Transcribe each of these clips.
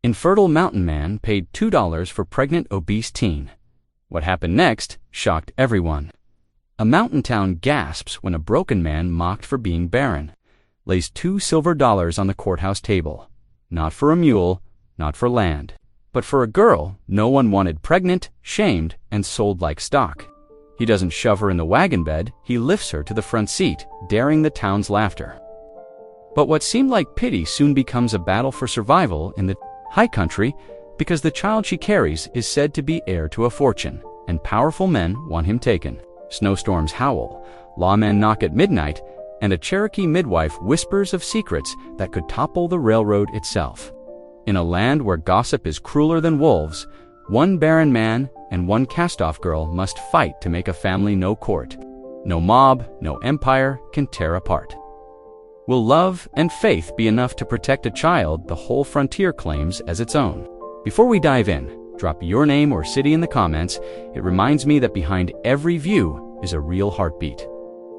Infertile mountain man paid $2 for pregnant obese teen. What happened next shocked everyone. A mountain town gasps when a broken man mocked for being barren lays $2 silver on the courthouse table. Not for a mule, not for land, but for a girl no one wanted, pregnant, shamed, and sold like stock. He doesn't shove her in the wagon bed, he lifts her to the front seat, daring the town's laughter. But what seemed like pity soon becomes a battle for survival in the high country, because the child she carries is said to be heir to a fortune, and powerful men want him taken. Snowstorms howl, lawmen knock at midnight, and a Cherokee midwife whispers of secrets that could topple the railroad itself. In a land where gossip is crueler than wolves, one barren man and one cast-off girl must fight to make a family no court, no mob, no empire can tear apart. Will love and faith be enough to protect a child the whole frontier claims as its own? Before we dive in, drop your name or city in the comments. It reminds me that behind every view is a real heartbeat.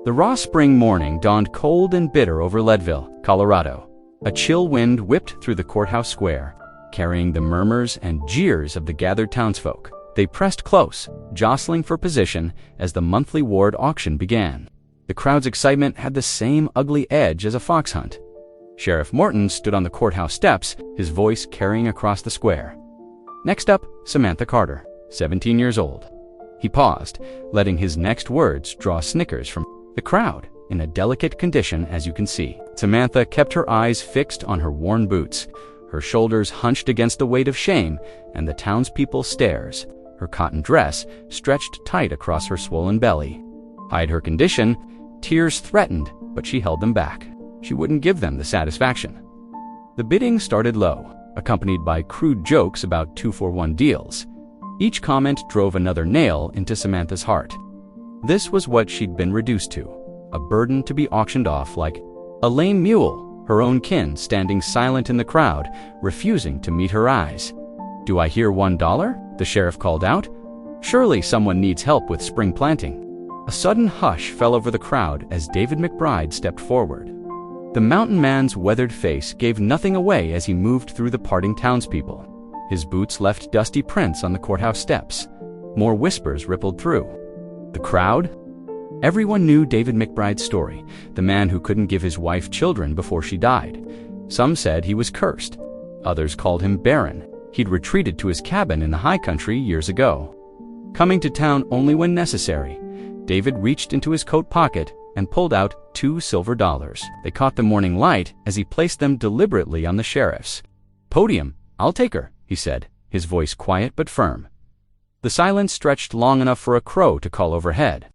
The raw spring morning dawned cold and bitter over Leadville, Colorado. A chill wind whipped through the courthouse square, carrying the murmurs and jeers of the gathered townsfolk. They pressed close, jostling for position as the monthly ward auction began. The crowd's excitement had the same ugly edge as a fox hunt. Sheriff Morton stood on the courthouse steps, his voice carrying across the square. Next up, Samantha Carter, 17 years old. He paused, letting his next words draw snickers from the crowd, in a delicate condition as you can see. Samantha kept her eyes fixed on her worn boots, her shoulders hunched against the weight of shame and the townspeople's stares. Her cotton dress stretched tight across her swollen belly. Hide her condition, tears threatened, but she held them back. She wouldn't give them the satisfaction. The bidding started low, accompanied by crude jokes about 2-for-1 deals. Each comment drove another nail into Samantha's heart. This was what she'd been reduced to, a burden to be auctioned off like a lame mule, her own kin standing silent in the crowd, refusing to meet her eyes. "Do I hear $1? The sheriff called out. Surely someone needs help with spring planting. A sudden hush fell over the crowd as David McBride stepped forward. The mountain man's weathered face gave nothing away as he moved through the parting townspeople. His boots left dusty prints on the courthouse steps. More whispers rippled through. The crowd? Everyone knew David McBride's story, the man who couldn't give his wife children before she died. Some said he was cursed. Others called him barren. He'd retreated to his cabin in the high country years ago. Coming to town only when necessary, David reached into his coat pocket and pulled out $2 silver. They caught the morning light as he placed them deliberately on the sheriff's podium. "I'll take her," he said, his voice quiet but firm. The silence stretched long enough for a crow to call overhead.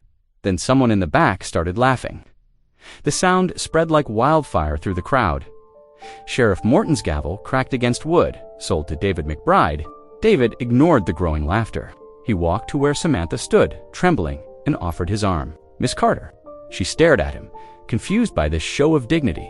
Then someone in the back started laughing. The sound spread like wildfire through the crowd. Sheriff Morton's gavel cracked against wood, sold to David McBride. David ignored the growing laughter. He walked to where Samantha stood, trembling, and offered his arm. "Miss Carter." She stared at him, confused by this show of dignity.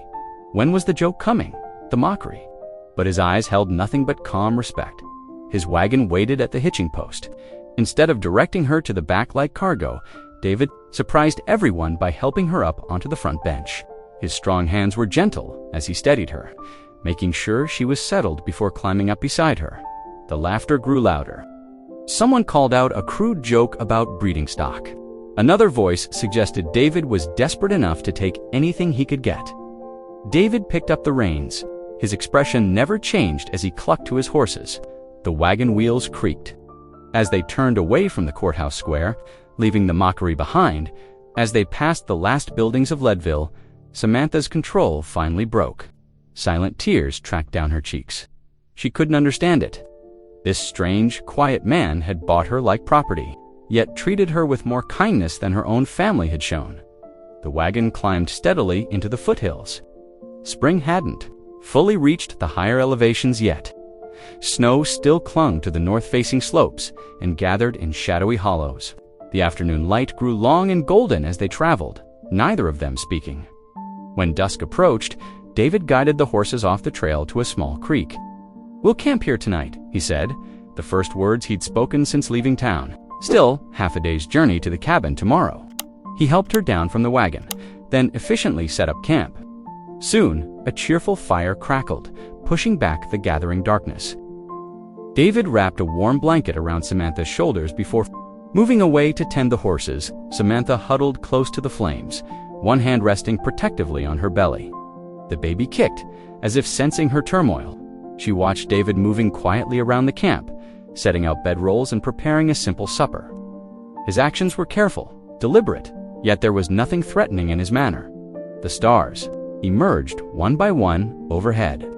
When was the joke coming? The mockery? But his eyes held nothing but calm respect. His wagon waited at the hitching post. Instead of directing her to the back like cargo, David surprised everyone by helping her up onto the front bench. His strong hands were gentle as he steadied her, making sure she was settled before climbing up beside her. The laughter grew louder. Someone called out a crude joke about breeding stock. Another voice suggested David was desperate enough to take anything he could get. David picked up the reins. His expression never changed as he clucked to his horses. The wagon wheels creaked. As they turned away from the courthouse square, leaving the mockery behind, as they passed the last buildings of Leadville, Samantha's control finally broke. Silent tears tracked down her cheeks. She couldn't understand it. This strange, quiet man had bought her like property, yet treated her with more kindness than her own family had shown. The wagon climbed steadily into the foothills. Spring hadn't fully reached the higher elevations yet. Snow still clung to the north-facing slopes and gathered in shadowy hollows. The afternoon light grew long and golden as they traveled, neither of them speaking. When dusk approached, David guided the horses off the trail to a small creek. "We'll camp here tonight," he said, the first words he'd spoken since leaving town. Still, half a day's journey to the cabin tomorrow. He helped her down from the wagon, then efficiently set up camp. Soon, a cheerful fire crackled, pushing back the gathering darkness. David wrapped a warm blanket around Samantha's shoulders before moving away to tend the horses. Samantha huddled close to the flames, one hand resting protectively on her belly. The baby kicked, as if sensing her turmoil. She watched David moving quietly around the camp, setting out bedrolls and preparing a simple supper. His actions were careful, deliberate, yet there was nothing threatening in his manner. The stars emerged one by one overhead.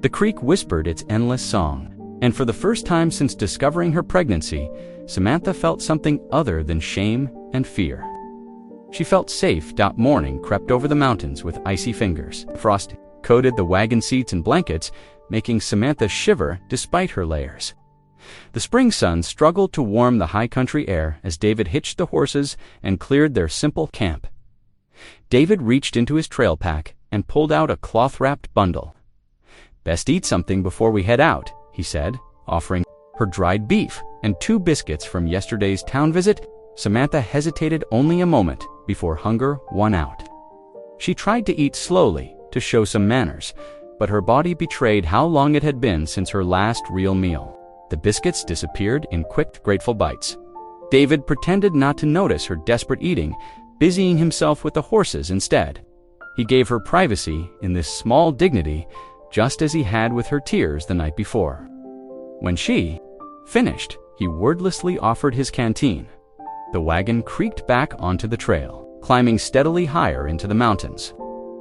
The creek whispered its endless song, and for the first time since discovering her pregnancy, Samantha felt something other than shame and fear. She felt safe. Morning crept over the mountains with icy fingers. Frost coated the wagon seats and blankets, making Samantha shiver despite her layers. The spring sun struggled to warm the high country air as David hitched the horses and cleared their simple camp. David reached into his trail pack and pulled out a cloth-wrapped bundle. "Best eat something before we head out," he said, offering her dried beef and 2 biscuits from yesterday's town visit. Samantha hesitated only a moment before hunger won out. She tried to eat slowly to show some manners, but her body betrayed how long it had been since her last real meal. The biscuits disappeared in quick, grateful bites. David pretended not to notice her desperate eating, busying himself with the horses instead. He gave her privacy in this small dignity, just as he had with her tears the night before. When she finished, he wordlessly offered his canteen. The wagon creaked back onto the trail, climbing steadily higher into the mountains.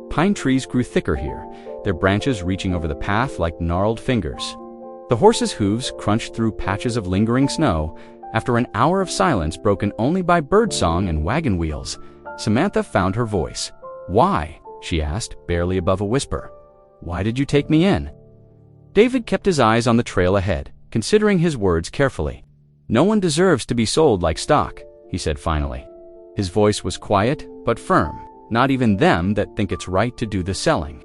Pine trees grew thicker here, their branches reaching over the path like gnarled fingers. The horses' hooves crunched through patches of lingering snow. After an hour of silence broken only by birdsong and wagon wheels, Samantha found her voice. "Why?" she asked, barely above a whisper. "Why did you take me in?" David kept his eyes on the trail ahead, considering his words carefully. "No one deserves to be sold like stock," he said finally. His voice was quiet but firm, not even them that think it's right to do the selling.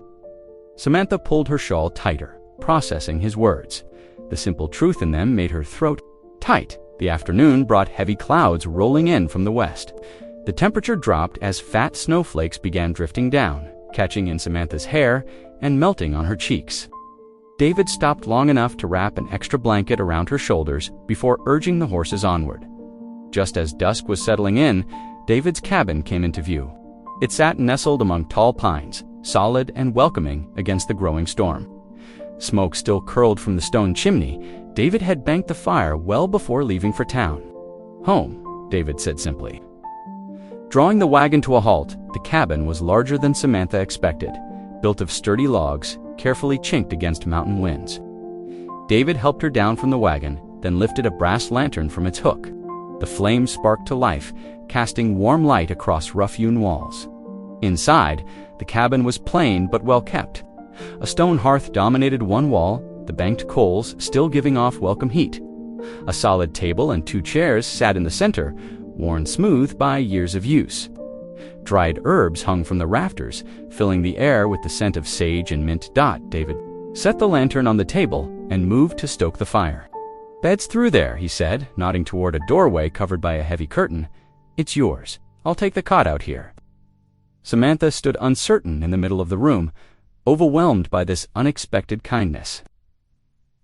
Samantha pulled her shawl tighter, processing his words. The simple truth in them made her throat tight. The afternoon brought heavy clouds rolling in from the west. The temperature dropped as fat snowflakes began drifting down, catching in Samantha's hair and melting on her cheeks. David stopped long enough to wrap an extra blanket around her shoulders before urging the horses onward. Just as dusk was settling in, David's cabin came into view. It sat nestled among tall pines, solid and welcoming against the growing storm. Smoke still curled from the stone chimney. David had banked the fire well before leaving for town. "Home," David said simply. Drawing the wagon to a halt, the cabin was larger than Samantha expected, built of sturdy logs, carefully chinked against mountain winds. David helped her down from the wagon, then lifted a brass lantern from its hook. The flame sparked to life, casting warm light across rough-hewn walls. Inside, the cabin was plain but well kept. A stone hearth dominated one wall, the banked coals still giving off welcome heat. A solid table and 2 chairs sat in the center, worn smooth by years of use. Dried herbs hung from the rafters, filling the air with the scent of sage and mint. David set the lantern on the table and moved to stoke the fire. "Bed's through there," he said, nodding toward a doorway covered by a heavy curtain. "It's yours. I'll take the cot out here." Samantha stood uncertain in the middle of the room, overwhelmed by this unexpected kindness.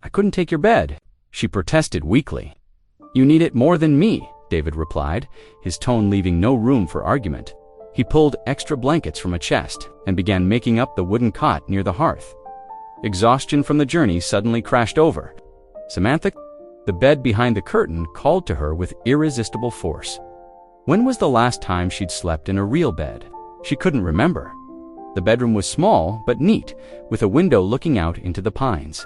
"I couldn't take your bed," she protested weakly. "You need it more than me," David replied, his tone leaving no room for argument. He pulled extra blankets from a chest and began making up the wooden cot near the hearth. Exhaustion from the journey suddenly crashed over Samantha. The bed behind the curtain called to her with irresistible force. When was the last time she'd slept in a real bed? She couldn't remember. The bedroom was small but neat, with a window looking out into the pines.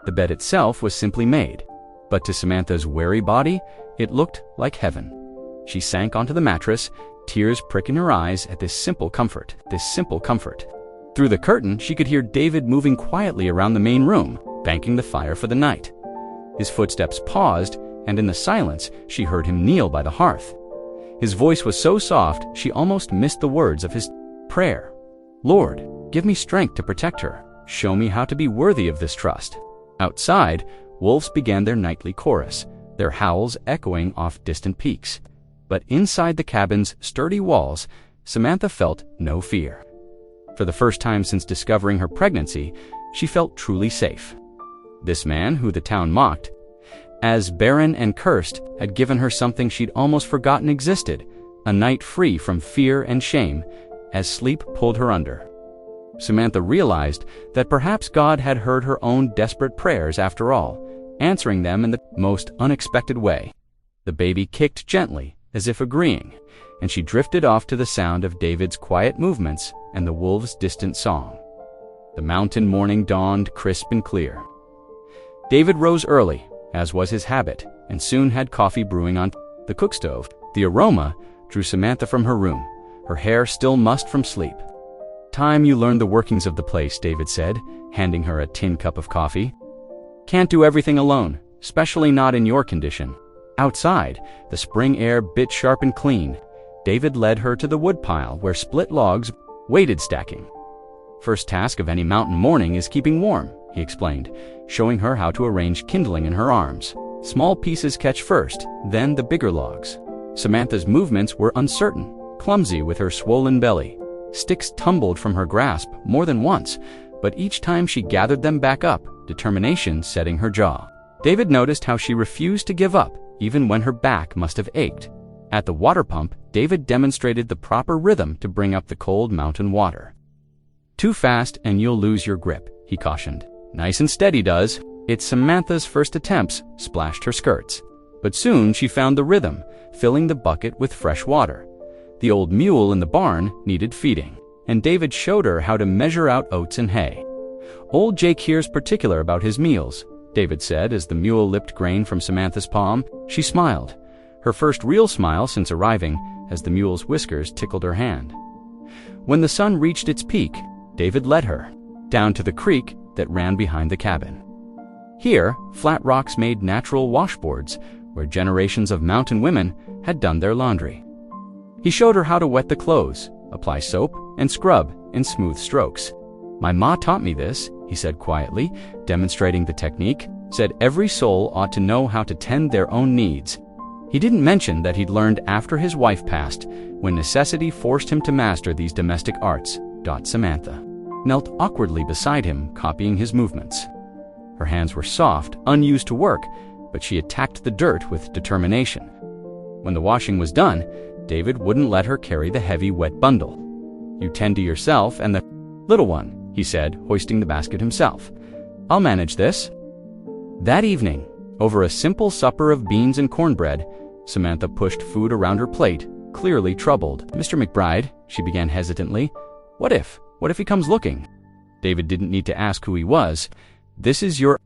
The bed itself was simply made, but to Samantha's weary body, it looked like heaven. She sank onto the mattress, tears pricking her eyes at this simple comfort. Through the curtain, she could hear David moving quietly around the main room, banking the fire for the night. His footsteps paused, and in the silence, she heard him kneel by the hearth. His voice was so soft, she almost missed the words of his prayer. "Lord, give me strength to protect her. Show me how to be worthy of this trust." Outside, wolves began their nightly chorus, their howls echoing off distant peaks. But inside the cabin's sturdy walls, Samantha felt no fear. For the first time since discovering her pregnancy, she felt truly safe. This man, who the town mocked, As barren and cursed, had given her something she'd almost forgotten existed, a night free from fear and shame, as sleep pulled her under. Samantha realized that perhaps God had heard her own desperate prayers after all, answering them in the most unexpected way. The baby kicked gently, as if agreeing, and she drifted off to the sound of David's quiet movements and the wolves' distant song. The mountain morning dawned crisp and clear. David rose early, as was his habit, and soon had coffee brewing on the cookstove. The aroma drew Samantha from her room, her hair still mussed from sleep. "Time you learned the workings of the place," David said, handing her a tin cup of coffee. "Can't do everything alone, especially not in your condition." Outside, the spring air bit sharp and clean. David led her to the woodpile where split logs waited stacking. "First task of any mountain morning is keeping warm," he explained, showing her how to arrange kindling in her arms. Small pieces catch first, then the bigger logs. Samantha's movements were uncertain, clumsy with her swollen belly. Sticks tumbled from her grasp more than once, but each time she gathered them back up, determination setting her jaw. David noticed how she refused to give up, even when her back must have ached. At the water pump, David demonstrated the proper rhythm to bring up the cold mountain water. "Too fast and you'll lose your grip," he cautioned. "Nice and steady does." It's Samantha's first attempts splashed her skirts. But soon she found the rhythm, filling the bucket with fresh water. The old mule in the barn needed feeding, and David showed her how to measure out oats and hay. "Old Jake here's particular about his meals," David said as the mule lipped grain from Samantha's palm. She smiled, her first real smile since arriving, as the mule's whiskers tickled her hand. When the sun reached its peak, David led her down to the creek that ran behind the cabin. Here, flat rocks made natural washboards where generations of mountain women had done their laundry. He showed her how to wet the clothes, apply soap, and scrub in smooth strokes. "My ma taught me this," he said quietly, demonstrating the technique. "Said every soul ought to know how to tend their own needs." He didn't mention that he'd learned after his wife passed, when necessity forced him to master these domestic arts. Samantha knelt awkwardly beside him, copying his movements. Her hands were soft, unused to work, but she attacked the dirt with determination. When the washing was done, David wouldn't let her carry the heavy, wet bundle. "You tend to yourself and the little one," he said, hoisting the basket himself. "I'll manage this." That evening, over a simple supper of beans and cornbread, Samantha pushed food around her plate, clearly troubled. "Mr. McBride," she began hesitantly, What if he comes looking?" David didn't need to ask who he was. "This is your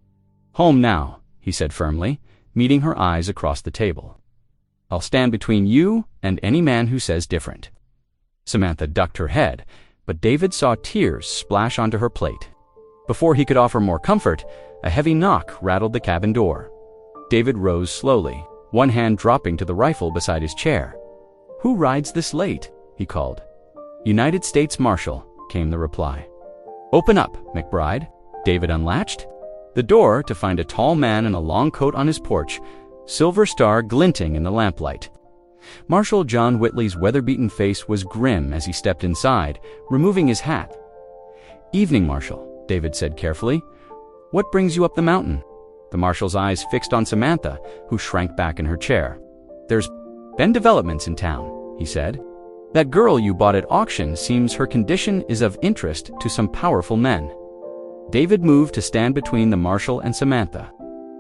home now," he said firmly, meeting her eyes across the table. "I'll stand between you and any man who says different." Samantha ducked her head, but David saw tears splash onto her plate. Before he could offer more comfort, a heavy knock rattled the cabin door. David rose slowly, one hand dropping to the rifle beside his chair. "Who rides this late?" he called. "United States Marshal," came the reply. "Open up, McBride." David unlatched the door to find a tall man in a long coat on his porch, silver star glinting in the lamplight. Marshal John Whitley's weather-beaten face was grim as he stepped inside, removing his hat. "Evening, Marshal," David said carefully. "What brings you up the mountain?" The marshal's eyes fixed on Samantha, who shrank back in her chair. "There's been developments in town," he said. "That girl you bought at auction seems her condition is of interest to some powerful men." David moved to stand between the marshal and Samantha.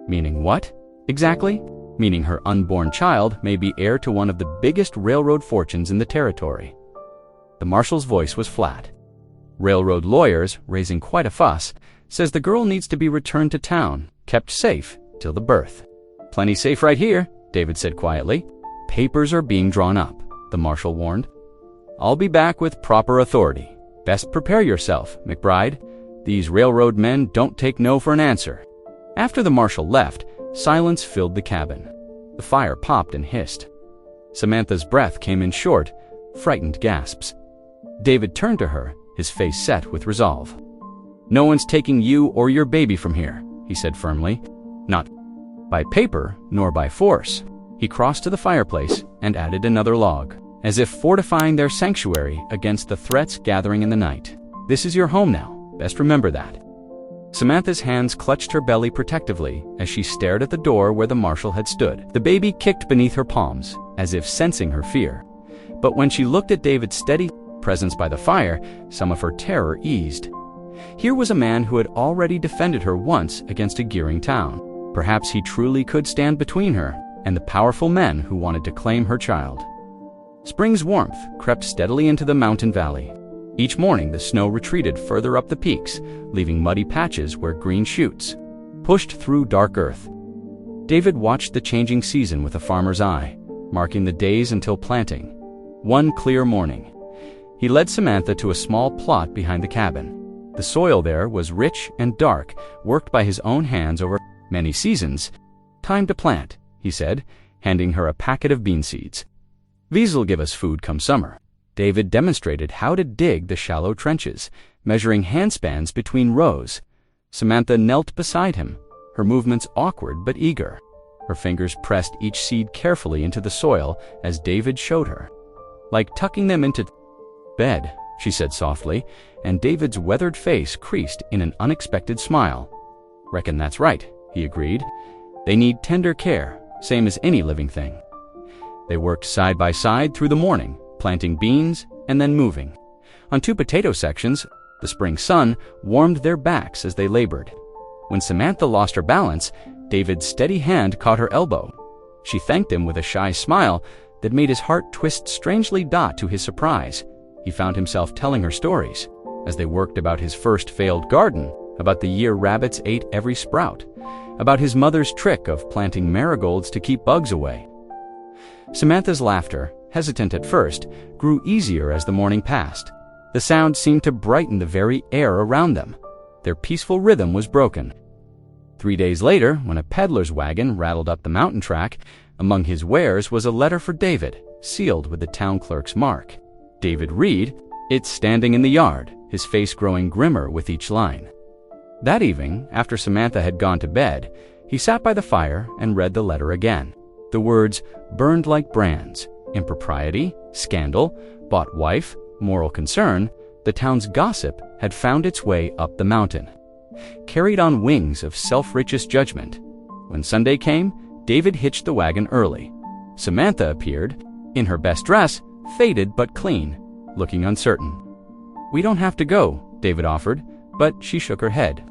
"Meaning what, exactly?" "Meaning her unborn child may be heir to one of the biggest railroad fortunes in the territory." The marshal's voice was flat. "Railroad lawyers, raising quite a fuss, says the girl needs to be returned to town, kept safe till the birth." "Plenty safe right here," David said quietly. "Papers are being drawn up," the marshal warned. "I'll be back with proper authority. Best prepare yourself, McBride. These railroad men don't take no for an answer." After the marshal left, silence filled the cabin. The fire popped and hissed. Samantha's breath came in short, frightened gasps. David turned to her, his face set with resolve. "No one's taking you or your baby from here," he said firmly. "Not by paper, nor by force." He crossed to the fireplace and added another log, as if fortifying their sanctuary against the threats gathering in the night. "This is your home now. Best remember that." Samantha's hands clutched her belly protectively as she stared at the door where the marshal had stood. The baby kicked beneath her palms, as if sensing her fear. But when she looked at David's steady presence by the fire, some of her terror eased. Here was a man who had already defended her once against a gearing town. Perhaps he truly could stand between her and the powerful men who wanted to claim her child. Spring's warmth crept steadily into the mountain valley. Each morning the snow retreated further up the peaks, leaving muddy patches where green shoots pushed through dark earth. David watched the changing season with a farmer's eye, marking the days until planting. One clear morning, he led Samantha to a small plot behind the cabin. The soil there was rich and dark, worked by his own hands over many seasons. "Time to plant," he said, handing her a packet of bean seeds. "These'll give us food come summer." David demonstrated how to dig the shallow trenches, measuring handspans between rows. Samantha knelt beside him, her movements awkward but eager. Her fingers pressed each seed carefully into the soil as David showed her. "Like tucking them into bed," she said softly, and David's weathered face creased in an unexpected smile. "Reckon that's right," he agreed. "They need tender care, same as any living thing." They worked side by side through the morning, planting beans and then moving. On 2 potato sections, the spring sun warmed their backs as they labored. When Samantha lost her balance, David's steady hand caught her elbow. She thanked him with a shy smile that made his heart twist strangely. To his surprise, he found himself telling her stories as they worked about his first failed garden, about the year rabbits ate every sprout, about his mother's trick of planting marigolds to keep bugs away. Samantha's laughter, hesitant at first, grew easier as the morning passed. The sound seemed to brighten the very air around them. Their peaceful rhythm was broken. 3 days later, when a peddler's wagon rattled up the mountain track, among his wares was a letter for David, sealed with the town clerk's mark. David read, "It's standing in the yard," his face growing grimmer with each line. That evening, after Samantha had gone to bed, he sat by the fire and read the letter again. The words burned like brands: impropriety, scandal, bought wife, moral concern. The town's gossip had found its way up the mountain, carried on wings of self-righteous judgment. When Sunday came, David hitched the wagon early. Samantha appeared, in her best dress, faded but clean, looking uncertain. "We don't have to go," David offered, but she shook her head.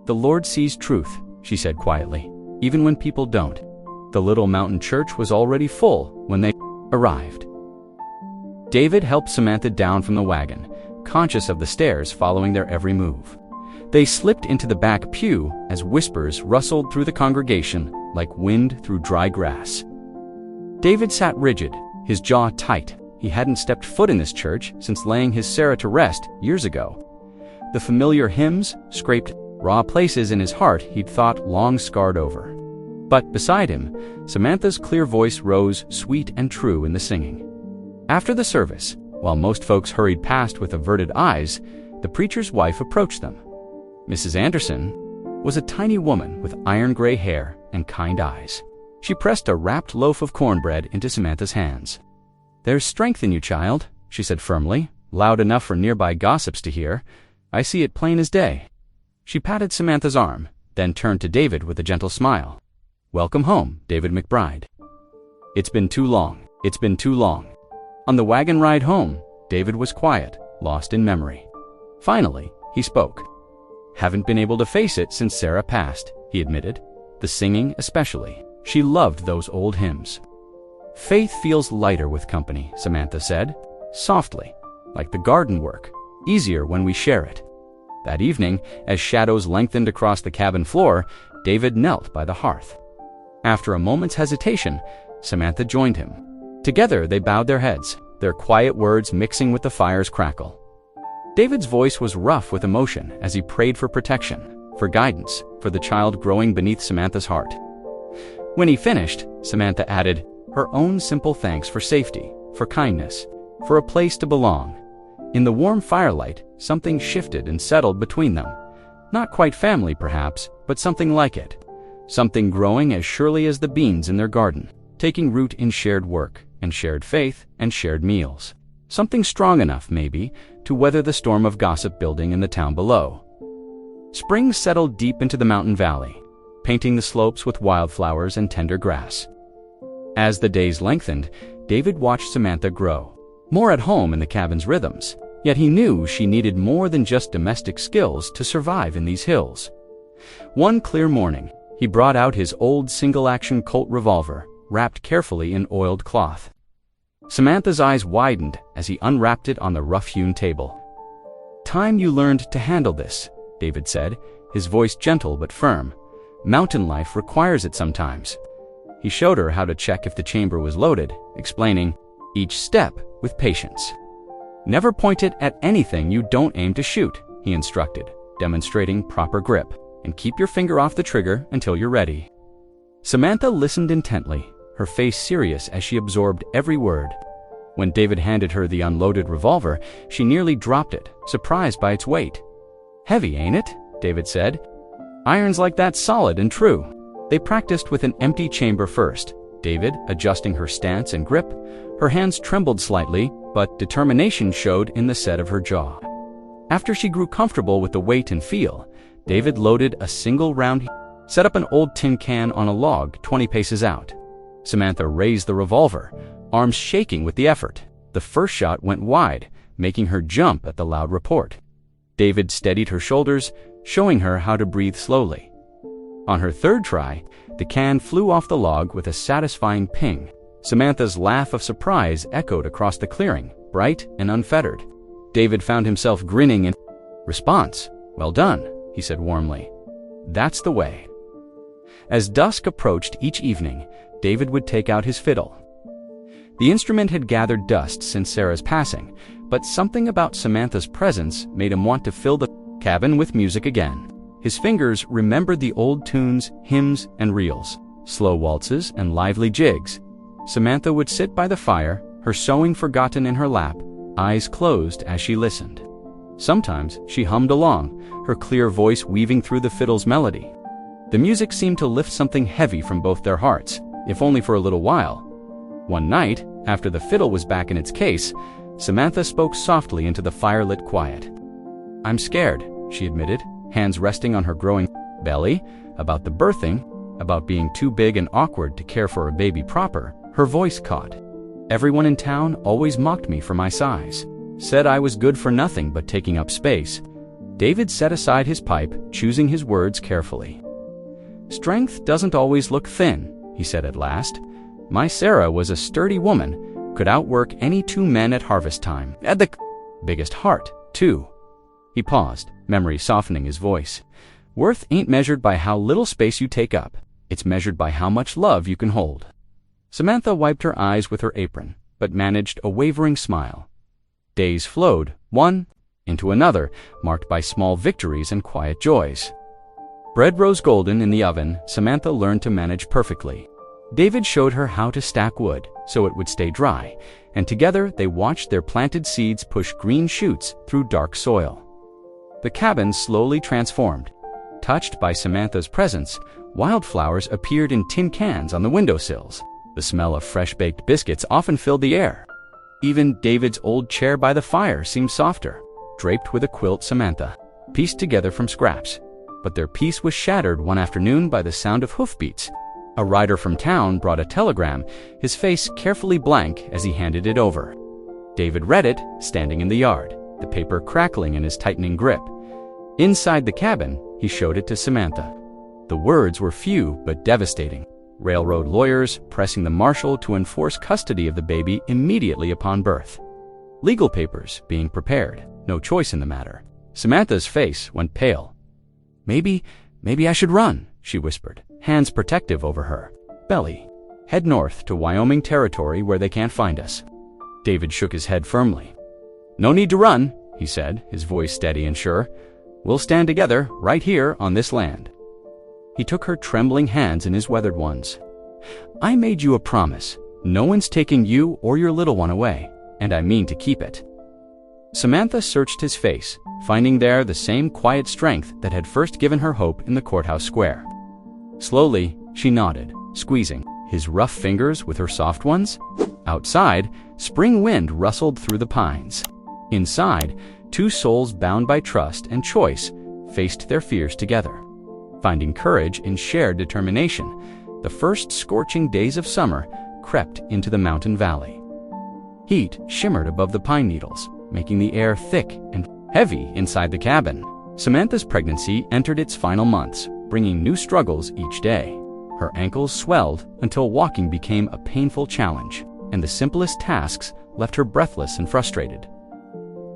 "The Lord sees truth," she said quietly, "even when people don't." The little mountain church was already full when they arrived. David helped Samantha down from the wagon, conscious of the stairs following their every move. They slipped into the back pew as whispers rustled through the congregation like wind through dry grass. David sat rigid, his jaw tight. He hadn't stepped foot in this church since laying his Sarah to rest years ago. The familiar hymns scraped raw places in his heart he'd thought long scarred over. But beside him, Samantha's clear voice rose sweet and true in the singing. After the service, while most folks hurried past with averted eyes, the preacher's wife approached them. Mrs. Anderson was a tiny woman with iron-gray hair and kind eyes. She pressed a wrapped loaf of cornbread into Samantha's hands. "There's strength in you, child," she said firmly, loud enough for nearby gossips to hear. "I see it plain as day." She patted Samantha's arm, then turned to David with a gentle smile. "Welcome home, David McBride. It's been too long. It's been too long." On the wagon ride home, David was quiet, lost in memory. Finally, he spoke. "Haven't been able to face it since Sarah passed," he admitted. "The singing especially. She loved those old hymns." "Faith feels lighter with company," Samantha said, softly, "like the garden work, easier when we share it." That evening, as shadows lengthened across the cabin floor, David knelt by the hearth. After a moment's hesitation, Samantha joined him. Together they bowed their heads, their quiet words mixing with the fire's crackle. David's voice was rough with emotion as he prayed for protection, for guidance, for the child growing beneath Samantha's heart. When he finished, Samantha added her own simple thanks for safety, for kindness, for a place to belong. In the warm firelight, something shifted and settled between them. Not quite family, perhaps, but something like it. Something growing as surely as the beans in their garden, taking root in shared work and shared faith and shared meals. Something strong enough, maybe, to weather the storm of gossip building in the town below. Spring settled deep into the mountain valley, painting the slopes with wildflowers and tender grass. As the days lengthened, David watched Samantha grow, more at home in the cabin's rhythms, yet he knew she needed more than just domestic skills to survive in these hills. One clear morning, he brought out his old single-action Colt revolver, wrapped carefully in oiled cloth. Samantha's eyes widened as he unwrapped it on the rough-hewn table. "Time you learned to handle this," David said, his voice gentle but firm. "Mountain life requires it sometimes." He showed her how to check if the chamber was loaded, explaining, "Each step with patience. Never point it at anything you don't aim to shoot," he instructed, demonstrating proper grip, "and keep your finger off the trigger until you're ready." Samantha listened intently, her face serious as she absorbed every word. When David handed her the unloaded revolver, she nearly dropped it, surprised by its weight. "Heavy, ain't it?" David said. "Iron's like that solid and true." They practiced with an empty chamber first, David adjusting her stance and grip. Her hands trembled slightly, but determination showed in the set of her jaw. After she grew comfortable with the weight and feel, David loaded a single round, set up an old tin can on a log 20 paces out. Samantha raised the revolver, arms shaking with the effort. The first shot went wide, making her jump at the loud report. David steadied her shoulders, showing her how to breathe slowly. On her third try, the can flew off the log with a satisfying ping. Samantha's laugh of surprise echoed across the clearing, bright and unfettered. David found himself grinning in response. "Well done," he said warmly. "That's the way." As dusk approached each evening, David would take out his fiddle. The instrument had gathered dust since Sarah's passing, but something about Samantha's presence made him want to fill the cabin with music again. His fingers remembered the old tunes, hymns, and reels, slow waltzes and lively jigs. Samantha would sit by the fire, her sewing forgotten in her lap, eyes closed as she listened. Sometimes she hummed along, her clear voice weaving through the fiddle's melody. The music seemed to lift something heavy from both their hearts, if only for a little while. One night, after the fiddle was back in its case, Samantha spoke softly into the firelit quiet. "I'm scared," she admitted, hands resting on her growing belly, about the birthing, about being too big and awkward to care for a baby proper. Her voice caught. "Everyone in town always mocked me for my size, said I was good for nothing but taking up space." David set aside his pipe, choosing his words carefully. "Strength doesn't always look thin," he said at last. "My Sarah was a sturdy woman, could outwork any two men at harvest time. Had the biggest heart, too." He paused, memory softening his voice. "Worth ain't measured by how little space you take up. It's measured by how much love you can hold." Samantha wiped her eyes with her apron, but managed a wavering smile. Days flowed, one into another, marked by small victories and quiet joys. Bread rose golden in the oven. Samantha learned to manage perfectly. David showed her how to stack wood so it would stay dry, and together they watched their planted seeds push green shoots through dark soil. The cabin slowly transformed. Touched by Samantha's presence, wildflowers appeared in tin cans on the windowsills. The smell of fresh-baked biscuits often filled the air. Even David's old chair by the fire seemed softer, draped with a quilt Samantha pieced together from scraps. But their peace was shattered one afternoon by the sound of hoofbeats. A rider from town brought a telegram, his face carefully blank as he handed it over. David read it, standing in the yard, the paper crackling in his tightening grip. Inside the cabin, he showed it to Samantha. The words were few but devastating. Railroad lawyers pressing the marshal to enforce custody of the baby immediately upon birth. Legal papers being prepared, no choice in the matter. Samantha's face went pale. Maybe I should run," she whispered, hands protective over her belly. "Head north to Wyoming territory where they can't find us." David shook his head firmly. "No need to run," he said, his voice steady and sure. "We'll stand together right here on this land." He took her trembling hands in his weathered ones. "I made you a promise. No one's taking you or your little one away, and I mean to keep it." Samantha searched his face, finding there the same quiet strength that had first given her hope in the courthouse square. Slowly, she nodded, squeezing his rough fingers with her soft ones. Outside, spring wind rustled through the pines. Inside, two souls bound by trust and choice faced their fears together. Finding courage in shared determination, the first scorching days of summer crept into the mountain valley. Heat shimmered above the pine needles, making the air thick and heavy inside the cabin. Samantha's pregnancy entered its final months, bringing new struggles each day. Her ankles swelled until walking became a painful challenge, and the simplest tasks left her breathless and frustrated.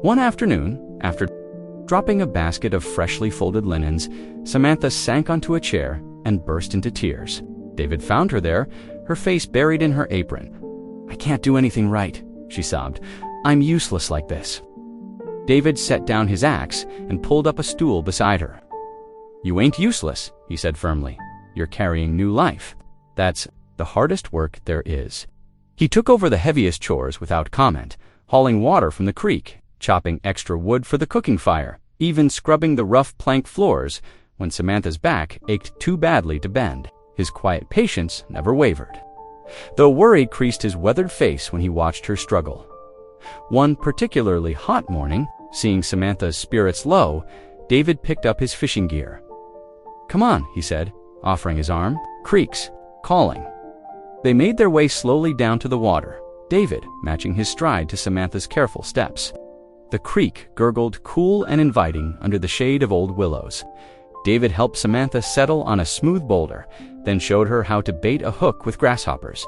One afternoon, after dropping a basket of freshly folded linens, Samantha sank onto a chair and burst into tears. David found her there, her face buried in her apron. "I can't do anything right," she sobbed. "I'm useless like this." David set down his axe and pulled up a stool beside her. "You ain't useless," he said firmly. "You're carrying new life. That's the hardest work there is." He took over the heaviest chores without comment, hauling water from the creek, chopping extra wood for the cooking fire, even scrubbing the rough plank floors when Samantha's back ached too badly to bend. His quiet patience never wavered, though worry creased his weathered face when he watched her struggle. One particularly hot morning, seeing Samantha's spirits low, David picked up his fishing gear. "Come on," he said, offering his arm. "Creek's calling." They made their way slowly down to the water, David matching his stride to Samantha's careful steps. The creek gurgled cool and inviting under the shade of old willows. David helped Samantha settle on a smooth boulder, then showed her how to bait a hook with grasshoppers.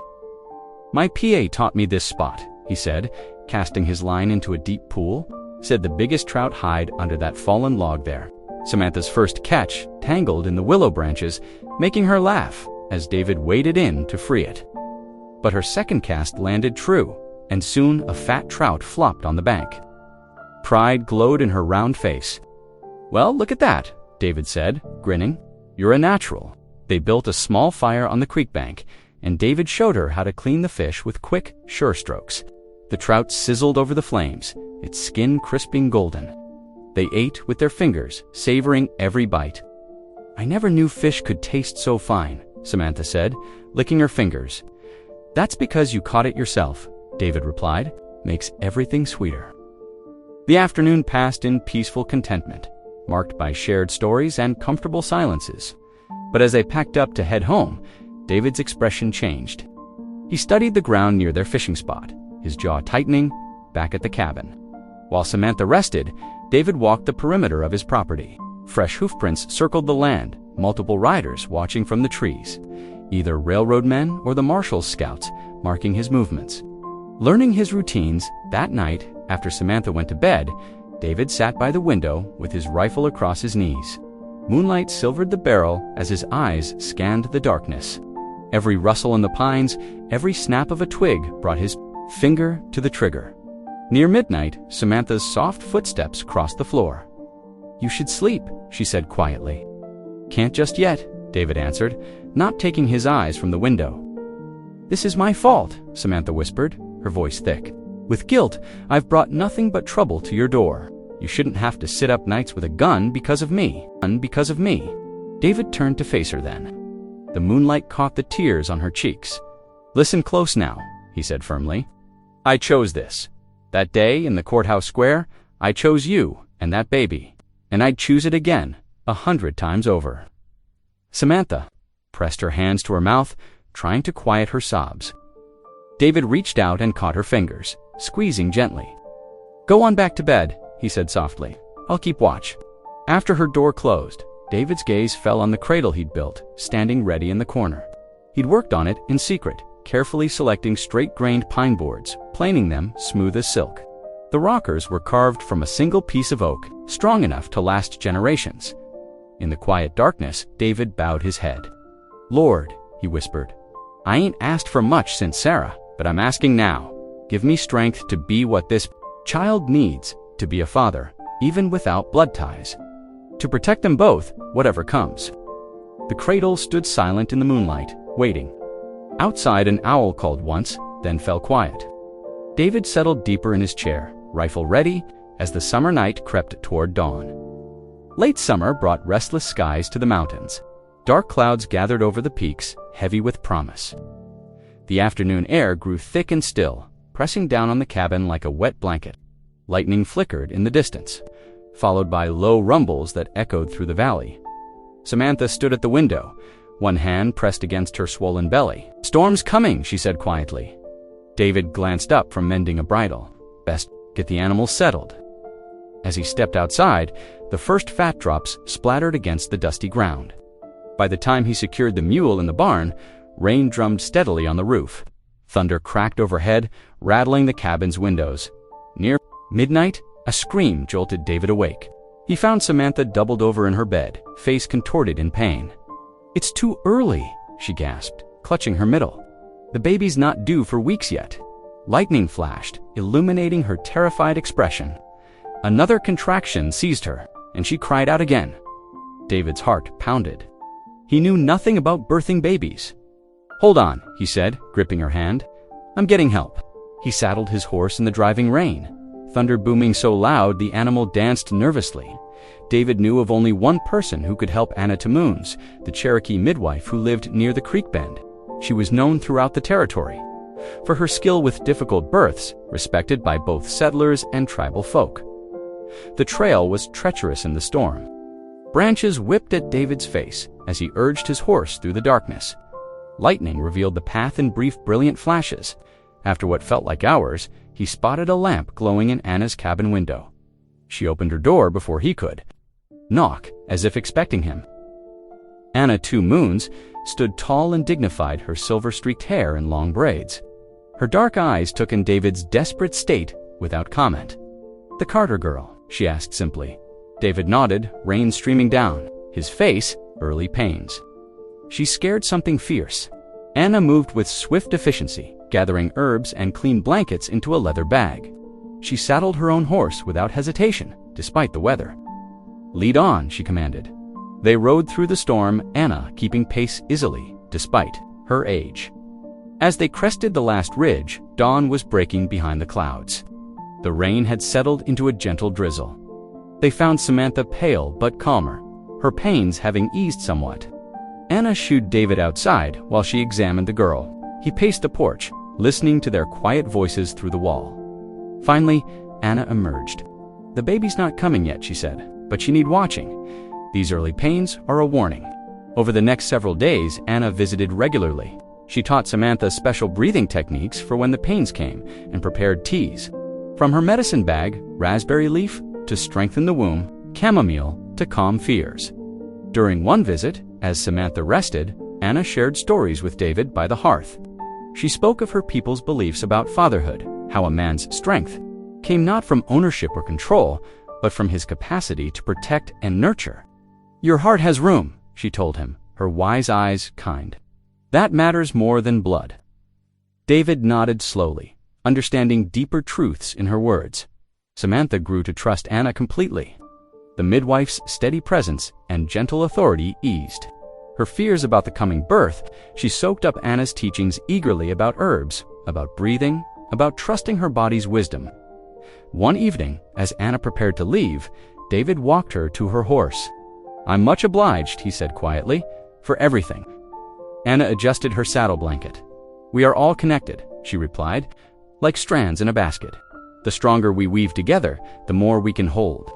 "My PA taught me this spot," he said, casting his line into a deep pool. Said the biggest trout hide under that fallen log there. Samantha's first catch tangled in the willow branches, making her laugh as David waded in to free it. But her second cast landed true, and soon a fat trout flopped on the bank. Pride glowed in her round face. "Well, look at that," David said, grinning. "You're a natural." They built a small fire on the creek bank, and David showed her how to clean the fish with quick, sure strokes. The trout sizzled over the flames, its skin crisping golden. They ate with their fingers, savoring every bite. "I never knew fish could taste so fine," Samantha said, licking her fingers. "That's because you caught it yourself," David replied. "Makes everything sweeter." The afternoon passed in peaceful contentment, marked by shared stories and comfortable silences. But as they packed up to head home, David's expression changed. He studied the ground near their fishing spot, his jaw tightening, back at the cabin. While Samantha rested, David walked the perimeter of his property. Fresh hoofprints circled the land, multiple riders watching from the trees, either railroad men or the marshal's scouts marking his movements. Learning his routines, that night, after Samantha went to bed, David sat by the window with his rifle across his knees. Moonlight silvered the barrel as his eyes scanned the darkness. Every rustle in the pines, every snap of a twig brought his finger to the trigger. Near midnight, Samantha's soft footsteps crossed the floor. "You should sleep," she said quietly. "Can't just yet," David answered, not taking his eyes from the window. "This is my fault," Samantha whispered, her voice thick. "With guilt, I've brought nothing but trouble to your door. You shouldn't have to sit up nights with a gun because of me. David turned to face her then. The moonlight caught the tears on her cheeks. "Listen close now," he said firmly. "I chose this. That day in the courthouse square, I chose you and that baby, and I'd choose it again, 100 times over." Samantha pressed her hands to her mouth, trying to quiet her sobs. David reached out and caught her fingers, squeezing gently. "Go on back to bed," he said softly. "I'll keep watch." After her door closed, David's gaze fell on the cradle he'd built, standing ready in the corner. He'd worked on it in secret, carefully selecting straight-grained pine boards, planing them smooth as silk. The rockers were carved from a single piece of oak, strong enough to last generations. In the quiet darkness, David bowed his head. "Lord," he whispered, "I ain't asked for much since Sarah, but I'm asking now. Give me strength to be what this child needs to be a father, even without blood ties. To protect them both, whatever comes." The cradle stood silent in the moonlight, waiting. Outside, an owl called once, then fell quiet. David settled deeper in his chair, rifle ready, as the summer night crept toward dawn. Late summer brought restless skies to the mountains. Dark clouds gathered over the peaks, heavy with promise. The afternoon air grew thick and still, pressing down on the cabin like a wet blanket. Lightning flickered in the distance. followed by low rumbles that echoed through the valley. Samantha stood at the window, one hand pressed against her swollen belly. "Storm's coming," she said quietly. David glanced up from mending a bridle. Best get the animals settled. As he stepped outside, the first fat drops splattered against the dusty ground. By the time he secured the mule in the barn, rain drummed steadily on the roof. Thunder cracked overhead, rattling the cabin's windows. Near midnight, a scream jolted David awake. He found Samantha doubled over in her bed, face contorted in pain. "It's too early," she gasped, clutching her middle. "The baby's not due for weeks yet." Lightning flashed, illuminating her terrified expression. Another contraction seized her, and she cried out again. David's heart pounded. He knew nothing about birthing babies. "Hold on," he said, gripping her hand. "I'm getting help." He saddled his horse in the driving rain. Thunder booming so loud the animal danced nervously. David knew of only one person who could help Anna Tamoons, the Cherokee midwife who lived near the creek bend. She was known throughout the territory for her skill with difficult births, respected by both settlers and tribal folk. The trail was treacherous in the storm. Branches whipped at David's face as he urged his horse through the darkness. Lightning revealed the path in brief, brilliant flashes. After what felt like hours, he spotted a lamp glowing in Anna's cabin window. She opened her door before he could. Knock, as if expecting him. Anna Two Moons stood tall and dignified, her silver-streaked hair in long braids. Her dark eyes took in David's desperate state without comment. "The Carter girl?" she asked simply. David nodded, rain streaming down, his face early pains. She scared something fierce. Anna moved with swift efficiency, gathering herbs and clean blankets into a leather bag. She saddled her own horse without hesitation, despite the weather. "Lead on," she commanded. They rode through the storm, Anna keeping pace easily, despite her age. As they crested the last ridge, dawn was breaking behind the clouds. The rain had settled into a gentle drizzle. They found Samantha pale but calmer, her pains having eased somewhat. Anna shooed David outside while she examined the girl. He paced the porch, listening to their quiet voices through the wall. Finally, Anna emerged. "The baby's not coming yet," she said, "but you need watching. These early pains are a warning." Over the next several days, Anna visited regularly. She taught Samantha special breathing techniques for when the pains came and prepared teas. From her medicine bag, raspberry leaf to strengthen the womb, chamomile to calm fears. During one visit, as Samantha rested, Anna shared stories with David by the hearth. She spoke of her people's beliefs about fatherhood, how a man's strength came not from ownership or control, but from his capacity to protect and nurture. "Your heart has room," she told him, her wise eyes kind. "That matters more than blood." David nodded slowly, understanding deeper truths in her words. Samantha grew to trust Anna completely. The midwife's steady presence and gentle authority eased. Her fears about the coming birth, she soaked up Anna's teachings eagerly about herbs, about breathing, about trusting her body's wisdom. One evening, as Anna prepared to leave, David walked her to her horse. "I'm much obliged," he said quietly, "for everything." Anna adjusted her saddle blanket. "We are all connected," she replied, "like strands in a basket. The stronger we weave together, the more we can hold."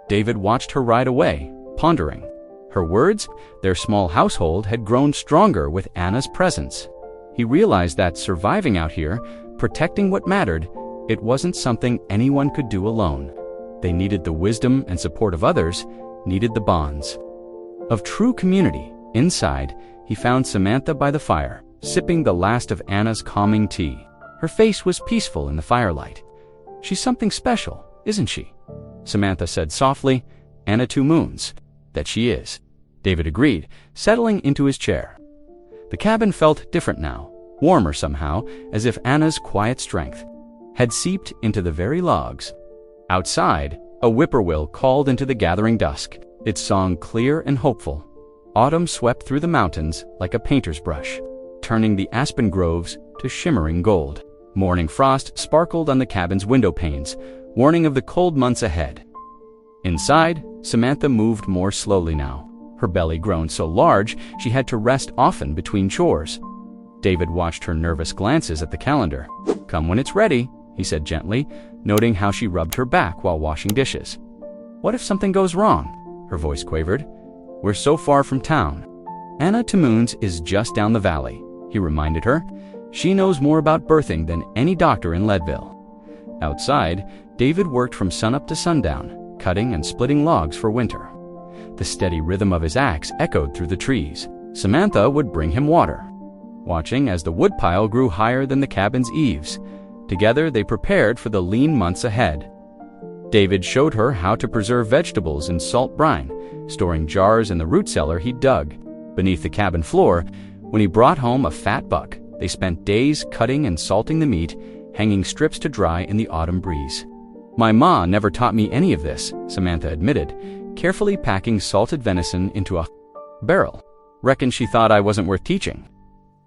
David watched her ride away, pondering. Her words, their small household, had grown stronger with Anna's presence. He realized that surviving out here, protecting what mattered, it wasn't something anyone could do alone. They needed the wisdom and support of others, needed the bonds of true community. Inside, he found Samantha by the fire, sipping the last of Anna's calming tea. Her face was peaceful in the firelight. "She's something special, isn't she?" Samantha said softly. "Anna Two Moons." "That she is," David agreed, settling into his chair. The cabin felt different now, warmer somehow, as if Anna's quiet strength had seeped into the very logs. Outside, a whippoorwill called into the gathering dusk, its song clear and hopeful. Autumn swept through the mountains like a painter's brush, turning the aspen groves to shimmering gold. Morning frost sparkled on the cabin's window panes, warning of the cold months ahead. Inside, Samantha moved more slowly now, her belly grown so large she had to rest often between chores. David watched her nervous glances at the calendar. "Come when it's ready," he said gently, noting how she rubbed her back while washing dishes. What if something goes wrong? Her voice quavered. We're so far from town. Anna Timoons is just down the valley, he reminded her. She knows more about birthing than any doctor in Leadville. Outside, David worked from sunup to sundown, cutting and splitting logs for winter. The steady rhythm of his axe echoed through the trees. Samantha would bring him water, watching as the woodpile grew higher than the cabin's eaves. Together, they prepared for the lean months ahead. David showed her how to preserve vegetables in salt brine, storing jars in the root cellar he'd dug. Beneath the cabin floor, when he brought home a fat buck, they spent days cutting and salting the meat, hanging strips to dry in the autumn breeze. My ma never taught me any of this, Samantha admitted, carefully packing salted venison into a barrel. Reckon she thought I wasn't worth teaching.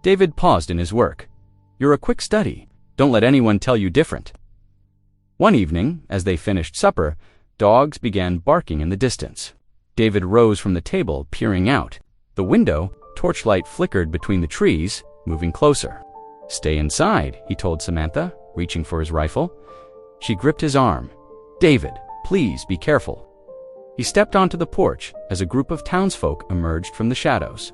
David paused in his work. You're a quick study. Don't let anyone tell you different. One evening, as they finished supper, dogs began barking in the distance. David rose from the table, peering out. The window, torchlight flickered between the trees, moving closer. Stay inside, he told Samantha, reaching for his rifle. She gripped his arm. David, please be careful. He stepped onto the porch as a group of townsfolk emerged from the shadows.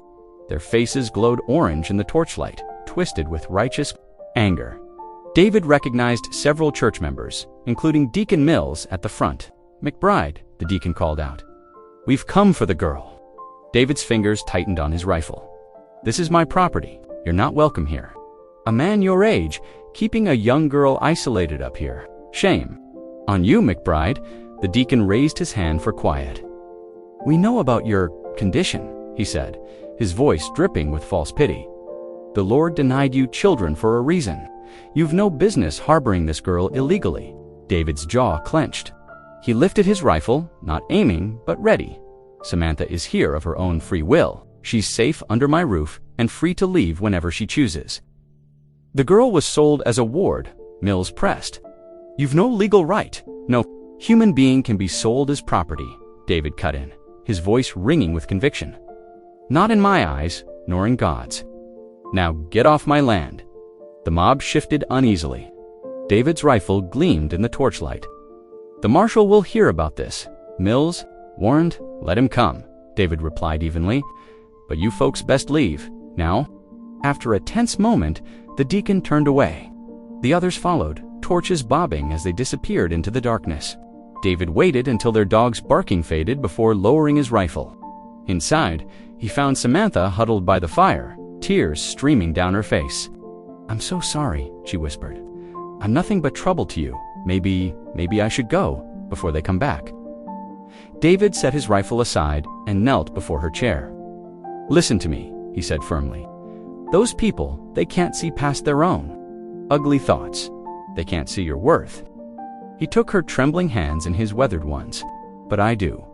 Their faces glowed orange in the torchlight, twisted with righteous anger. David recognized several church members, including Deacon Mills at the front. McBride, the deacon called out. We've come for the girl. David's fingers tightened on his rifle. This is my property. You're not welcome here. A man your age, keeping a young girl isolated up here. Shame. On you, McBride. The deacon raised his hand for quiet. We know about your condition, he said, his voice dripping with false pity. The Lord denied you children for a reason. You've no business harboring this girl illegally. David's jaw clenched. He lifted his rifle, not aiming, but ready. Samantha is here of her own free will. She's safe under my roof and free to leave whenever she chooses. The girl was sold as a ward, Mills pressed. You've no legal right. No human being can be sold as property, David cut in, his voice ringing with conviction. Not in my eyes, nor in God's. Now get off my land. The mob shifted uneasily. David's rifle gleamed in the torchlight. The marshal will hear about this. Mills, warned, let him come, David replied evenly. But you folks best leave, now. After a tense moment, the deacon turned away. The others followed, torches bobbing as they disappeared into the darkness. David waited until their dog's barking faded before lowering his rifle. Inside, he found Samantha huddled by the fire, tears streaming down her face. I'm so sorry, she whispered. I'm nothing but trouble to you. Maybe I should go before they come back. David set his rifle aside and knelt before her chair. Listen to me, he said firmly. Those people, they can't see past their own ugly thoughts. They can't see your worth. He took her trembling hands in his weathered ones. But I do.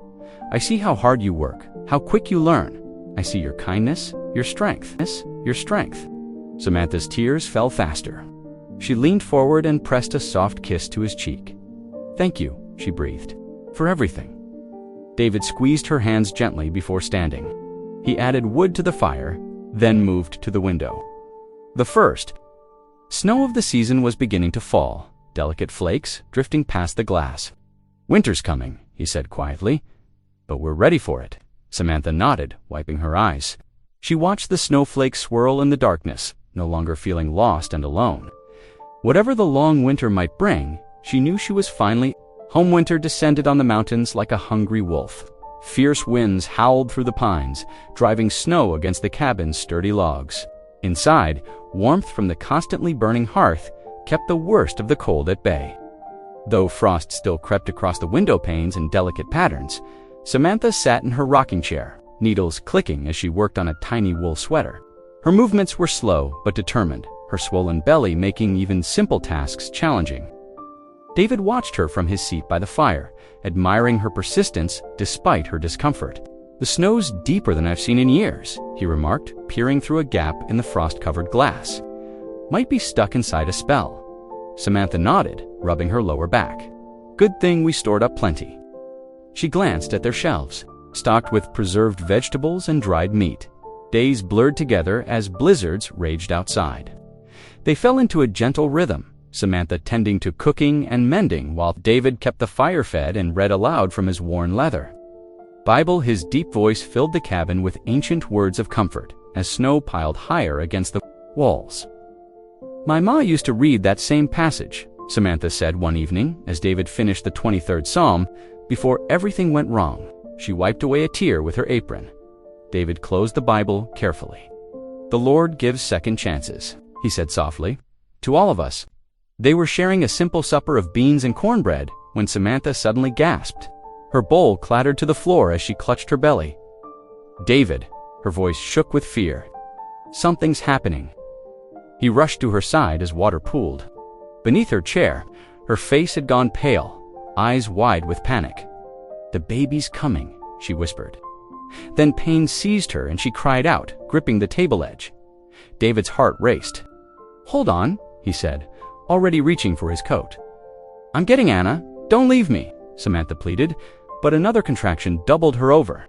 I see how hard you work, how quick you learn. I see your kindness, your strength. Samantha's tears fell faster. She leaned forward and pressed a soft kiss to his cheek. Thank you, she breathed, for everything. David squeezed her hands gently before standing. He added wood to the fire, then moved to the window. The first. Snow of the season was beginning to fall, delicate flakes drifting past the glass. Winter's coming, he said quietly. But we're ready for it. Samantha nodded, wiping her eyes. She watched the snowflakes swirl in the darkness, no longer feeling lost and alone. Whatever the long winter might bring, she knew she was finally home. Winter descended on the mountains like a hungry wolf. Fierce winds howled through the pines, driving snow against the cabin's sturdy logs. Inside, warmth from the constantly burning hearth kept the worst of the cold at bay. Though frost still crept across the window panes in delicate patterns, Samantha sat in her rocking chair, needles clicking as she worked on a tiny wool sweater. Her movements were slow but determined, her swollen belly making even simple tasks challenging. David watched her from his seat by the fire, admiring her persistence despite her discomfort. The snow's deeper than I've seen in years, he remarked, peering through a gap in the frost-covered glass. Might be stuck inside a spell. Samantha nodded, rubbing her lower back. Good thing we stored up plenty. She glanced at their shelves, stocked with preserved vegetables and dried meat. Days blurred together as blizzards raged outside. They fell into a gentle rhythm, Samantha tending to cooking and mending while David kept the fire fed and read aloud from his worn leather. Bible, his deep voice filled the cabin with ancient words of comfort as snow piled higher against the walls. "My ma used to read that same passage," Samantha said one evening as David finished the 23rd Psalm. Before everything went wrong, she wiped away a tear with her apron. David closed the Bible carefully. "The Lord gives second chances," he said softly, "to all of us." They were sharing a simple supper of beans and cornbread when Samantha suddenly gasped. Her bowl clattered to the floor as she clutched her belly. "David," her voice shook with fear. "Something's happening." He rushed to her side as water pooled. Beneath her chair, her face had gone pale, eyes wide with panic. "The baby's coming," she whispered. Then pain seized her and she cried out, gripping the table edge. David's heart raced. "Hold on," he said, already reaching for his coat. "I'm getting Anna. Don't leave me," Samantha pleaded, but another contraction doubled her over.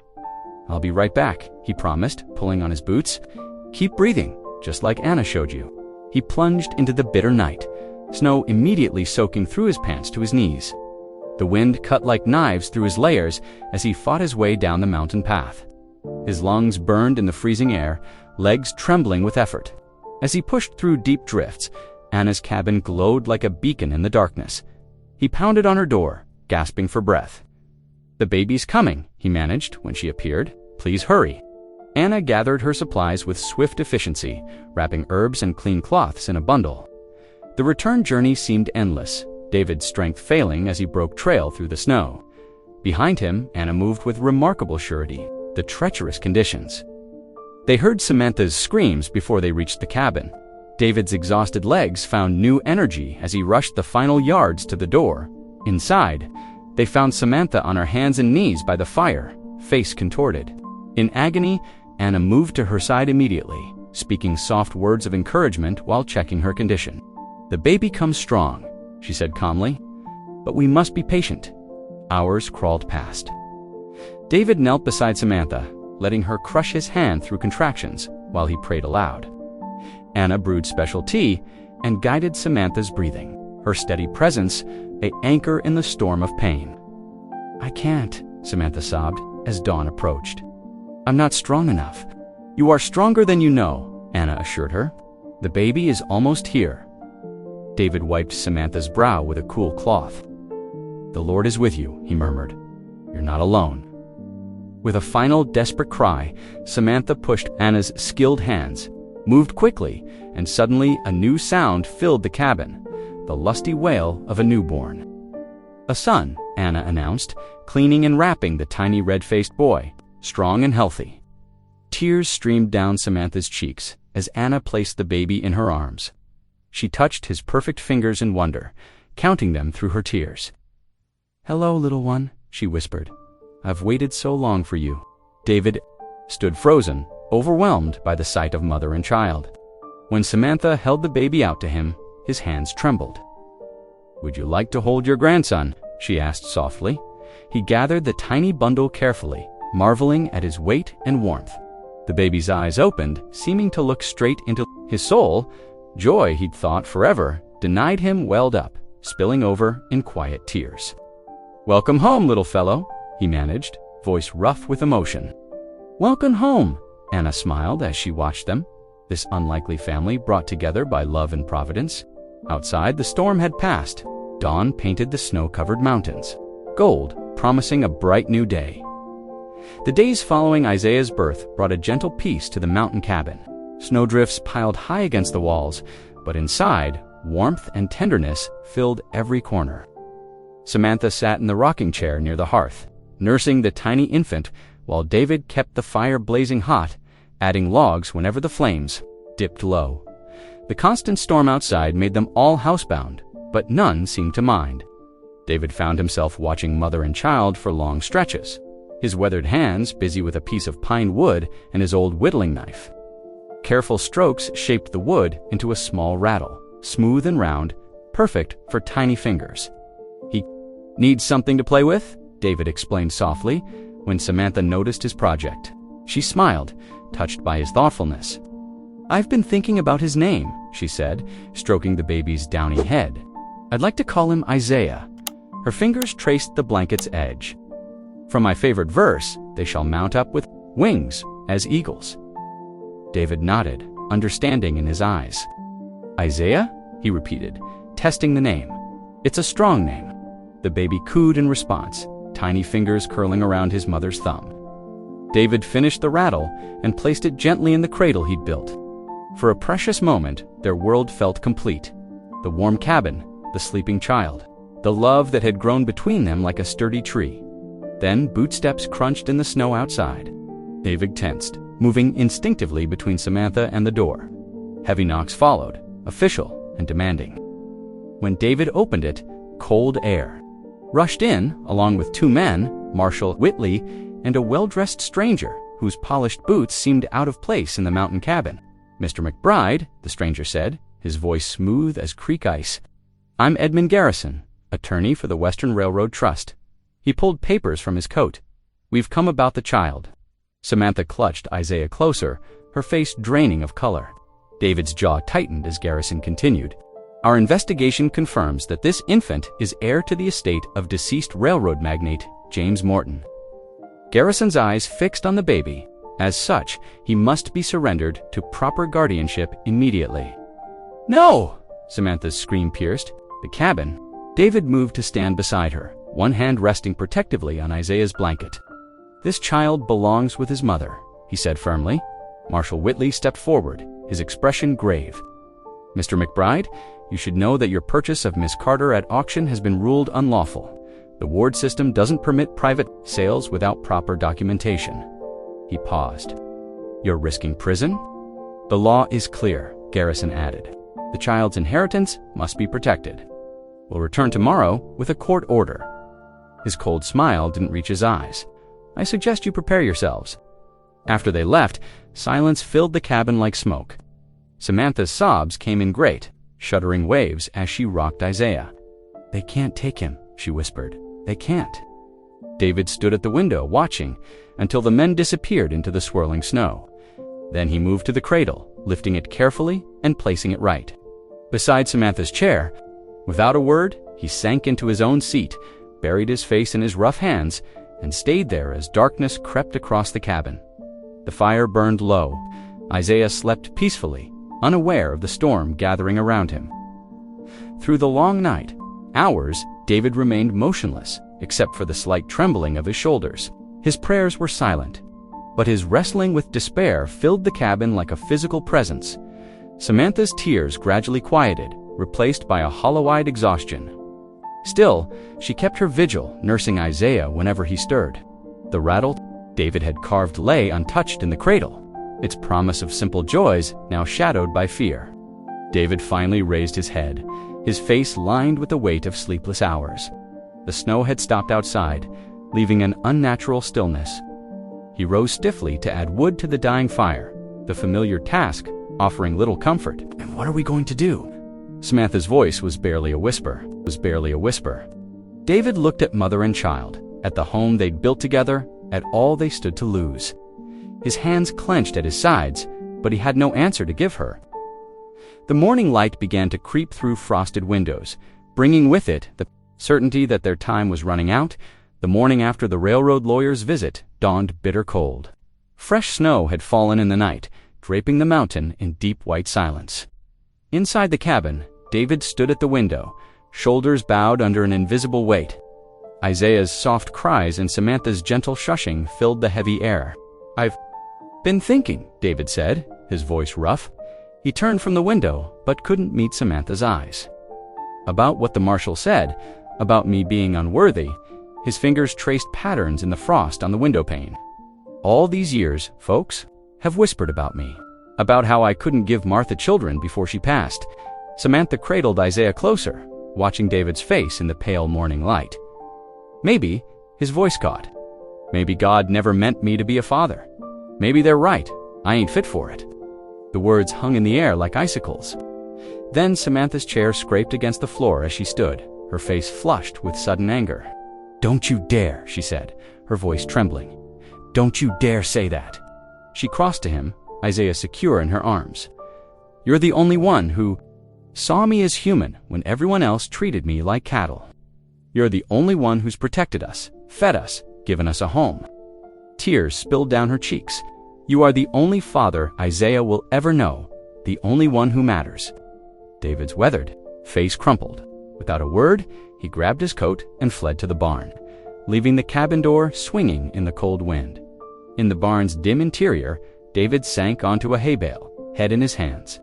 "I'll be right back," he promised, pulling on his boots. "Keep breathing, just like Anna showed you." He plunged into the bitter night, snow immediately soaking through his pants to his knees. The wind cut like knives through his layers as he fought his way down the mountain path. His lungs burned in the freezing air, legs trembling with effort. As he pushed through deep drifts, Anna's cabin glowed like a beacon in the darkness. He pounded on her door, gasping for breath. "The baby's coming," he managed when she appeared. "Please hurry." Anna gathered her supplies with swift efficiency, wrapping herbs and clean cloths in a bundle. The return journey seemed endless, David's strength failing as he broke trail through the snow. Behind him, Anna moved with remarkable surety, the treacherous conditions. They heard Samantha's screams before they reached the cabin. David's exhausted legs found new energy as he rushed the final yards to the door. Inside, they found Samantha on her hands and knees by the fire, face contorted. In agony, Anna moved to her side immediately, speaking soft words of encouragement while checking her condition. "The baby comes strong," she said calmly, "but we must be patient." Hours crawled past. David knelt beside Samantha, letting her crush his hand through contractions while he prayed aloud. Anna brewed special tea and guided Samantha's breathing, her steady presence an anchor in the storm of pain. "I can't," Samantha sobbed as dawn approached. "I'm not strong enough." "You are stronger than you know," Anna assured her. "The baby is almost here." David wiped Samantha's brow with a cool cloth. "The Lord is with you," he murmured. "You're not alone." With a final desperate cry, Samantha pushed Anna's skilled hands, moved quickly, and suddenly a new sound filled the cabin, the lusty wail of a newborn. "A son," Anna announced, cleaning and wrapping the tiny red-faced boy, strong and healthy. Tears streamed down Samantha's cheeks as Anna placed the baby in her arms. She touched his perfect fingers in wonder, counting them through her tears. "Hello, little one," she whispered. "I've waited so long for you." David stood frozen, overwhelmed by the sight of mother and child. When Samantha held the baby out to him, his hands trembled. "Would you like to hold your grandson?" she asked softly. He gathered the tiny bundle carefully, marveling at his weight and warmth. The baby's eyes opened, seeming to look straight into his soul. Joy he'd thought forever denied him welled up, spilling over in quiet tears. "Welcome home, little fellow," he managed, voice rough with emotion. "Welcome home," Anna smiled as she watched them, this unlikely family brought together by love and providence. Outside, the storm had passed. Dawn painted the snow-covered mountains, gold, promising a bright new day. The days following Isaiah's birth brought a gentle peace to the mountain cabin. Snowdrifts piled high against the walls, but inside, warmth and tenderness filled every corner. Samantha sat in the rocking chair near the hearth, nursing the tiny infant, while David kept the fire blazing hot, adding logs whenever the flames dipped low. The constant storm outside made them all housebound, but none seemed to mind. David found himself watching mother and child for long stretches, his weathered hands busy with a piece of pine wood and his old whittling knife. Careful strokes shaped the wood into a small rattle, smooth and round, perfect for tiny fingers. "He needs something to play with," David explained softly when Samantha noticed his project. She smiled, touched by his thoughtfulness. "I've been thinking about his name," she said, stroking the baby's downy head. "I'd like to call him Isaiah." Her fingers traced the blanket's edge. "From my favorite verse, they shall mount up with wings as eagles." David nodded, understanding in his eyes. "Isaiah?" he repeated, testing the name. "It's a strong name." The baby cooed in response, tiny fingers curling around his mother's thumb. David finished the rattle and placed it gently in the cradle he'd built. For a precious moment, their world felt complete. The warm cabin, the sleeping child, the love that had grown between them like a sturdy tree. Then bootsteps crunched in the snow outside. David tensed, moving instinctively between Samantha and the door. Heavy knocks followed, official and demanding. When David opened it, cold air rushed in, along with two men, Marshall Whitley and a well-dressed stranger whose polished boots seemed out of place in the mountain cabin. "Mr. McBride," the stranger said, his voice smooth as creek ice. "I'm Edmund Garrison, attorney for the Western Railroad Trust." He pulled papers from his coat. "We've come about the child." Samantha clutched Isaiah closer, her face draining of color. David's jaw tightened as Garrison continued. "Our investigation confirms that this infant is heir to the estate of deceased railroad magnate James Morton." Garrison's eyes fixed on the baby. As such, he must be surrendered to proper guardianship immediately. "No!" Samantha's scream pierced the cabin. David moved to stand beside her, one hand resting protectively on Isaiah's blanket. "This child belongs with his mother," he said firmly. Marshall Whitley stepped forward, his expression grave. "Mr. McBride, you should know that your purchase of Miss Carter at auction has been ruled unlawful. The ward system doesn't permit private sales without proper documentation." He paused. "You're risking prison?" "The law is clear," Garrison added. "The child's inheritance must be protected. We'll return tomorrow with a court order." His cold smile didn't reach his eyes. "I suggest you prepare yourselves." After they left, silence filled the cabin like smoke. Samantha's sobs came in great, shuddering waves as she rocked Isaiah. "They can't take him," she whispered. "They can't." David stood at the window, watching, until the men disappeared into the swirling snow. Then he moved to the cradle, lifting it carefully and placing it right. Beside Samantha's chair, without a word, he sank into his own seat, buried his face in his rough hands, and stayed there as darkness crept across the cabin. The fire burned low. Isaiah slept peacefully, unaware of the storm gathering around him. Through the long night, hours, David remained motionless, except for the slight trembling of his shoulders. His prayers were silent, but his wrestling with despair filled the cabin like a physical presence. Samantha's tears gradually quieted, replaced by a hollow-eyed exhaustion. Still, she kept her vigil, nursing Isaiah whenever he stirred. The rattle David had carved lay untouched in the cradle, its promise of simple joys now shadowed by fear. David finally raised his head, his face lined with the weight of sleepless hours. The snow had stopped outside, leaving an unnatural stillness. He rose stiffly to add wood to the dying fire, the familiar task offering little comfort. "And what are we going to do?" Samantha's voice was barely a whisper. David looked at mother and child, at the home they'd built together, at all they stood to lose. His hands clenched at his sides, but he had no answer to give her. The morning light began to creep through frosted windows, bringing with it the certainty that their time was running out. The morning after the railroad lawyer's visit dawned bitter cold. Fresh snow had fallen in the night, draping the mountain in deep white silence. Inside the cabin, David stood at the window, shoulders bowed under an invisible weight. Isaiah's soft cries and Samantha's gentle shushing filled the heavy air. "I've been thinking," David said, his voice rough. He turned from the window, but couldn't meet Samantha's eyes. "About what the marshal said, about me being unworthy." His fingers traced patterns in the frost on the windowpane. "All these years, folks have whispered about me, about how I couldn't give Martha children before she passed." Samantha cradled Isaiah closer, watching David's face in the pale morning light. "Maybe," his voice caught, "maybe God never meant me to be a father. Maybe they're right. I ain't fit for it." The words hung in the air like icicles. Then Samantha's chair scraped against the floor as she stood, her face flushed with sudden anger. "Don't you dare," she said, her voice trembling. "Don't you dare say that." She crossed to him, Isaiah secure in her arms. You're the only one who saw me as human when everyone else treated me like cattle. You're the only one who's protected us, fed us, given us a home." Tears spilled down her cheeks. "You are the only father Isaiah will ever know, the only one who matters." David's weathered face crumpled. Without a word, he grabbed his coat and fled to the barn, leaving the cabin door swinging in the cold wind. In the barn's dim interior, David sank onto a hay bale, head in his hands.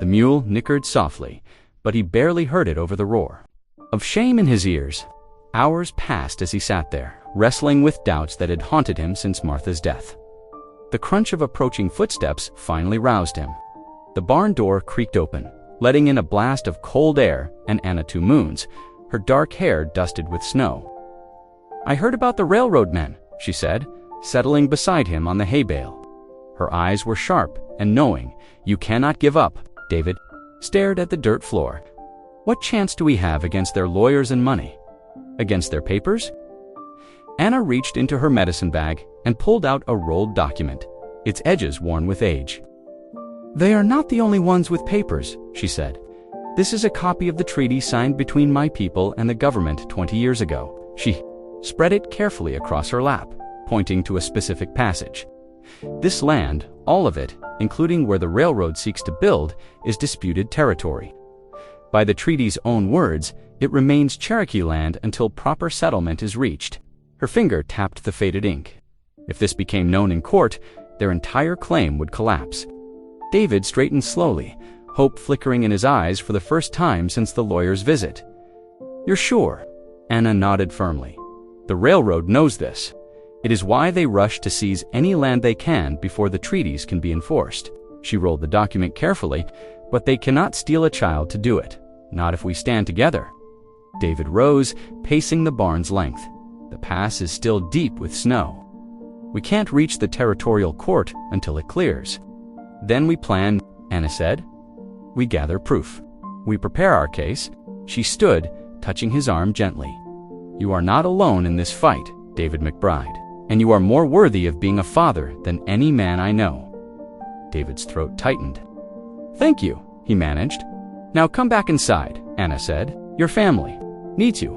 The mule nickered softly, but he barely heard it over the roar of shame in his ears. Hours passed as he sat there, wrestling with doubts that had haunted him since Martha's death. The crunch of approaching footsteps finally roused him. The barn door creaked open, letting in a blast of cold air and Anna Two Moons, her dark hair dusted with snow. "I heard about the railroad men," she said, settling beside him on the hay bale. Her eyes were sharp and knowing. "You cannot give up." David stared at the dirt floor. "What chance do we have against their lawyers and money? Against their papers?" Anna reached into her medicine bag and pulled out a rolled document, its edges worn with age. "They are not the only ones with papers," she said. "This is a copy of the treaty signed between my people and the government 20 years ago." She spread it carefully across her lap, pointing to a specific passage. "This land, all of it, including where the railroad seeks to build, is disputed territory. By the treaty's own words, it remains Cherokee land until proper settlement is reached." Her finger tapped the faded ink. If this became known in court, their entire claim would collapse. David straightened slowly, hope flickering in his eyes for the first time since the lawyer's visit. "You're sure?" Anna nodded firmly. "The railroad knows this. It is why they rush to seize any land they can before the treaties can be enforced." She rolled the document carefully, "But they cannot steal a child to do it. Not if we stand together." David rose, pacing the barn's length. "The pass is still deep with snow. We can't reach the territorial court until it clears. Then we plan," Anna said. "We gather proof. We prepare our case." She stood, touching his arm gently. "You are not alone in this fight, David McBride, and you are more worthy of being a father than any man I know." David's throat tightened. "Thank you," he managed. "Now come back inside," Anna said. "Your family needs you."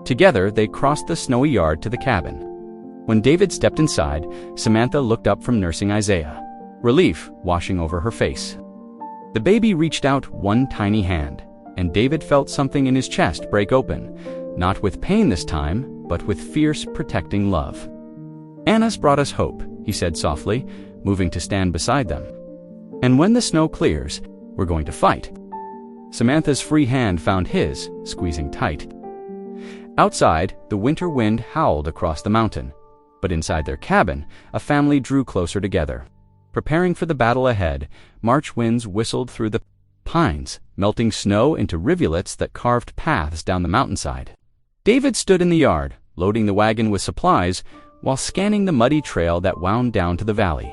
Together, they crossed the snowy yard to the cabin. When David stepped inside, Samantha looked up from nursing Isaiah, relief washing over her face. The baby reached out one tiny hand, and David felt something in his chest break open, not with pain this time, but with fierce, protecting love. "Anna's brought us hope," he said softly, moving to stand beside them. "And when the snow clears, we're going to fight." Samantha's free hand found his, squeezing tight. Outside, the winter wind howled across the mountain, but inside their cabin, a family drew closer together. Preparing for the battle ahead, March winds whistled through the pines, melting snow into rivulets that carved paths down the mountainside. David stood in the yard, loading the wagon with supplies, while scanning the muddy trail that wound down to the valley.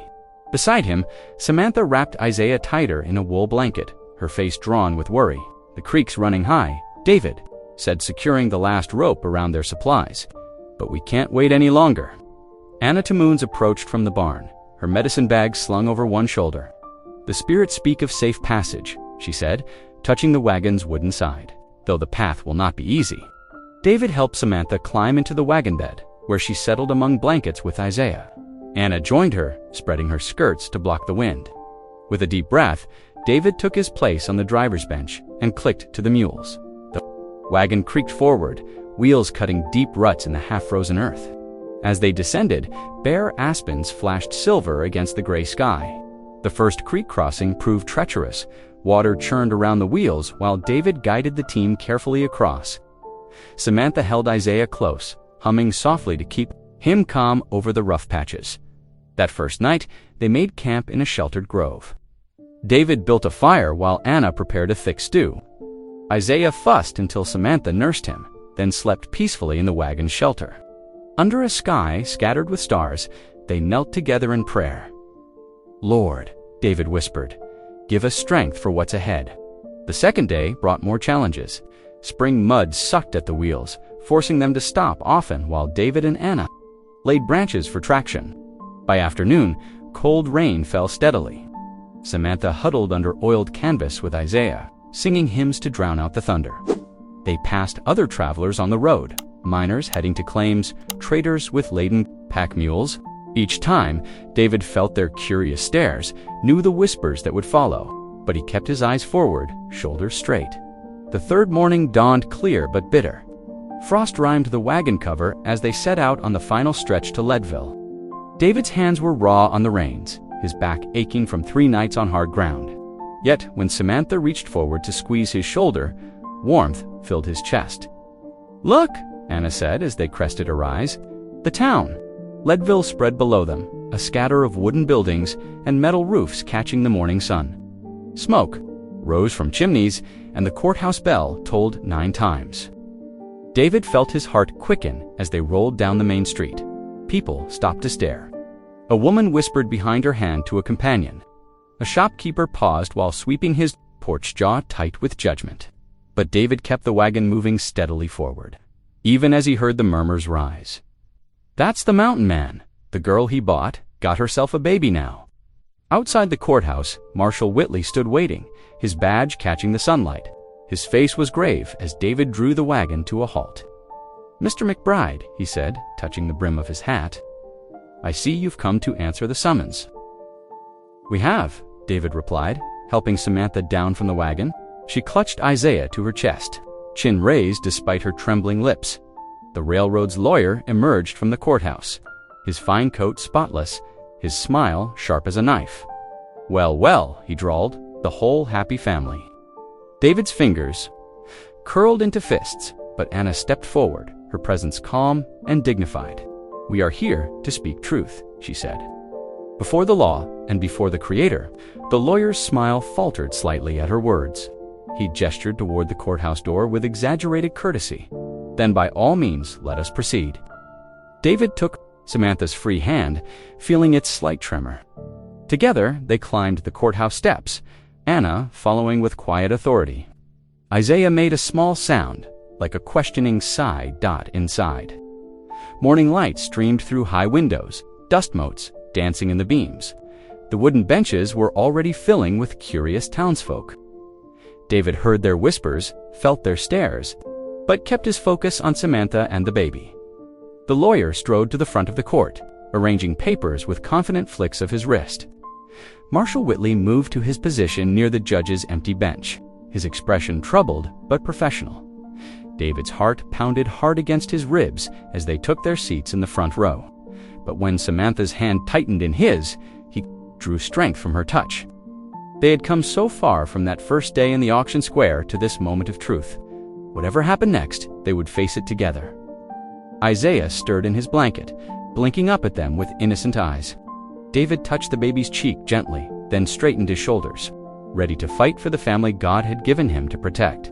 Beside him, Samantha wrapped Isaiah tighter in a wool blanket, her face drawn with worry. "The creek's running high," David said, securing the last rope around their supplies. "But we can't wait any longer." Anna Two Moons approached from the barn, her medicine bag slung over one shoulder. "The spirits speak of safe passage," she said, touching the wagon's wooden side, "though the path will not be easy." David helped Samantha climb into the wagon bed, where she settled among blankets with Isaiah. Anna joined her, spreading her skirts to block the wind. With a deep breath, David took his place on the driver's bench and clicked to the mules. The wagon creaked forward, wheels cutting deep ruts in the half-frozen earth. As they descended, bare aspens flashed silver against the gray sky. The first creek crossing proved treacherous. Water churned around the wheels while David guided the team carefully across. Samantha held Isaiah close, humming softly to keep him calm over the rough patches. That first night, they made camp in a sheltered grove. David built a fire while Anna prepared a thick stew. Isaiah fussed until Samantha nursed him, then slept peacefully in the wagon's shelter. Under a sky scattered with stars, they knelt together in prayer. "Lord," David whispered, "give us strength for what's ahead." The second day brought more challenges. Spring mud sucked at the wheels, forcing them to stop often while David and Anna laid branches for traction. By afternoon, cold rain fell steadily. Samantha huddled under oiled canvas with Isaiah, singing hymns to drown out the thunder. They passed other travelers on the road, miners heading to claims, traders with laden pack mules. Each time, David felt their curious stares, knew the whispers that would follow, but he kept his eyes forward, shoulders straight. The third morning dawned clear but bitter. Frost rimed the wagon cover as they set out on the final stretch to Leadville. David's hands were raw on the reins, his back aching from 3 nights on hard ground. Yet, when Samantha reached forward to squeeze his shoulder, warmth filled his chest. "Look," Anna said as they crested a rise. "The town." Leadville spread below them, a scatter of wooden buildings and metal roofs catching the morning sun. Smoke rose from chimneys, and the courthouse bell tolled 9 times. David felt his heart quicken as they rolled down the main street. People stopped to stare. A woman whispered behind her hand to a companion. A shopkeeper paused while sweeping his porch, jaw tight with judgment. But David kept the wagon moving steadily forward, even as he heard the murmurs rise. "That's the mountain man. The girl he bought got herself a baby now." Outside the courthouse, Marshal Whitley stood waiting, his badge catching the sunlight. His face was grave as David drew the wagon to a halt. "Mr. McBride," he said, touching the brim of his hat, "I see you've come to answer the summons." "We have," David replied, helping Samantha down from the wagon. She clutched Isaiah to her chest, chin raised despite her trembling lips. The railroad's lawyer emerged from the courthouse, his fine coat spotless, his smile sharp as a knife. "Well, well," he drawled, "the whole happy family." David's fingers curled into fists, but Anna stepped forward, her presence calm and dignified. "We are here to speak truth," she said. Before the law and before the Creator, the lawyer's smile faltered slightly at her words. He gestured toward the courthouse door with exaggerated courtesy. "Then by all means, let us proceed." David took Samantha's free hand, feeling its slight tremor. Together, they climbed the courthouse steps, Anna following with quiet authority. Isaiah made a small sound, like a questioning sigh inside. Morning light streamed through high windows, dust motes dancing in the beams. The wooden benches were already filling with curious townsfolk. David heard their whispers, felt their stares, but kept his focus on Samantha and the baby. The lawyer strode to the front of the court, arranging papers with confident flicks of his wrist. Marshal Whitley moved to his position near the judge's empty bench, his expression troubled but professional. David's heart pounded hard against his ribs as they took their seats in the front row. But when Samantha's hand tightened in his, he drew strength from her touch. They had come so far from that first day in the auction square to this moment of truth. Whatever happened next, they would face it together. Isaiah stirred in his blanket, blinking up at them with innocent eyes. David touched the baby's cheek gently, then straightened his shoulders, ready to fight for the family God had given him to protect.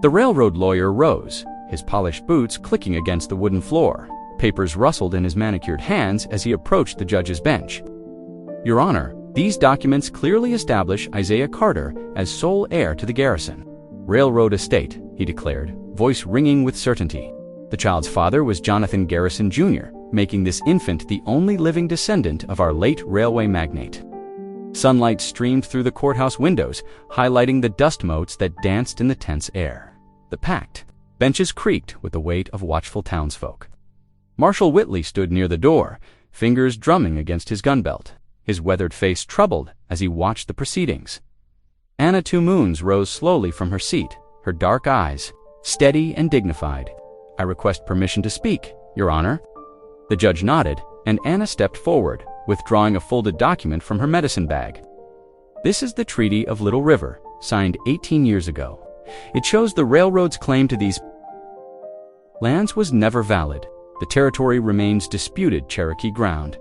The railroad lawyer rose, his polished boots clicking against the wooden floor. Papers rustled in his manicured hands as he approached the judge's bench. "Your Honor, these documents clearly establish Isaiah Carter as sole heir to the Garrison Railroad estate," he declared, voice ringing with certainty. The child's father was Jonathan Garrison, Jr., making this infant the only living descendant of our late railway magnate. Sunlight streamed through the courthouse windows, highlighting the dust motes that danced in the tense air. The packed benches creaked with the weight of watchful townsfolk. Marshal Whitley stood near the door, fingers drumming against his gun belt, his weathered face troubled as he watched the proceedings. Anna Two Moons rose slowly from her seat, her dark eyes steady and dignified. "I request permission to speak, Your Honor." The judge nodded, and Anna stepped forward, withdrawing a folded document from her medicine bag. "This is the Treaty of Little River, signed 18 years ago. It shows the railroad's claim to these lands was never valid. The territory remains disputed Cherokee ground."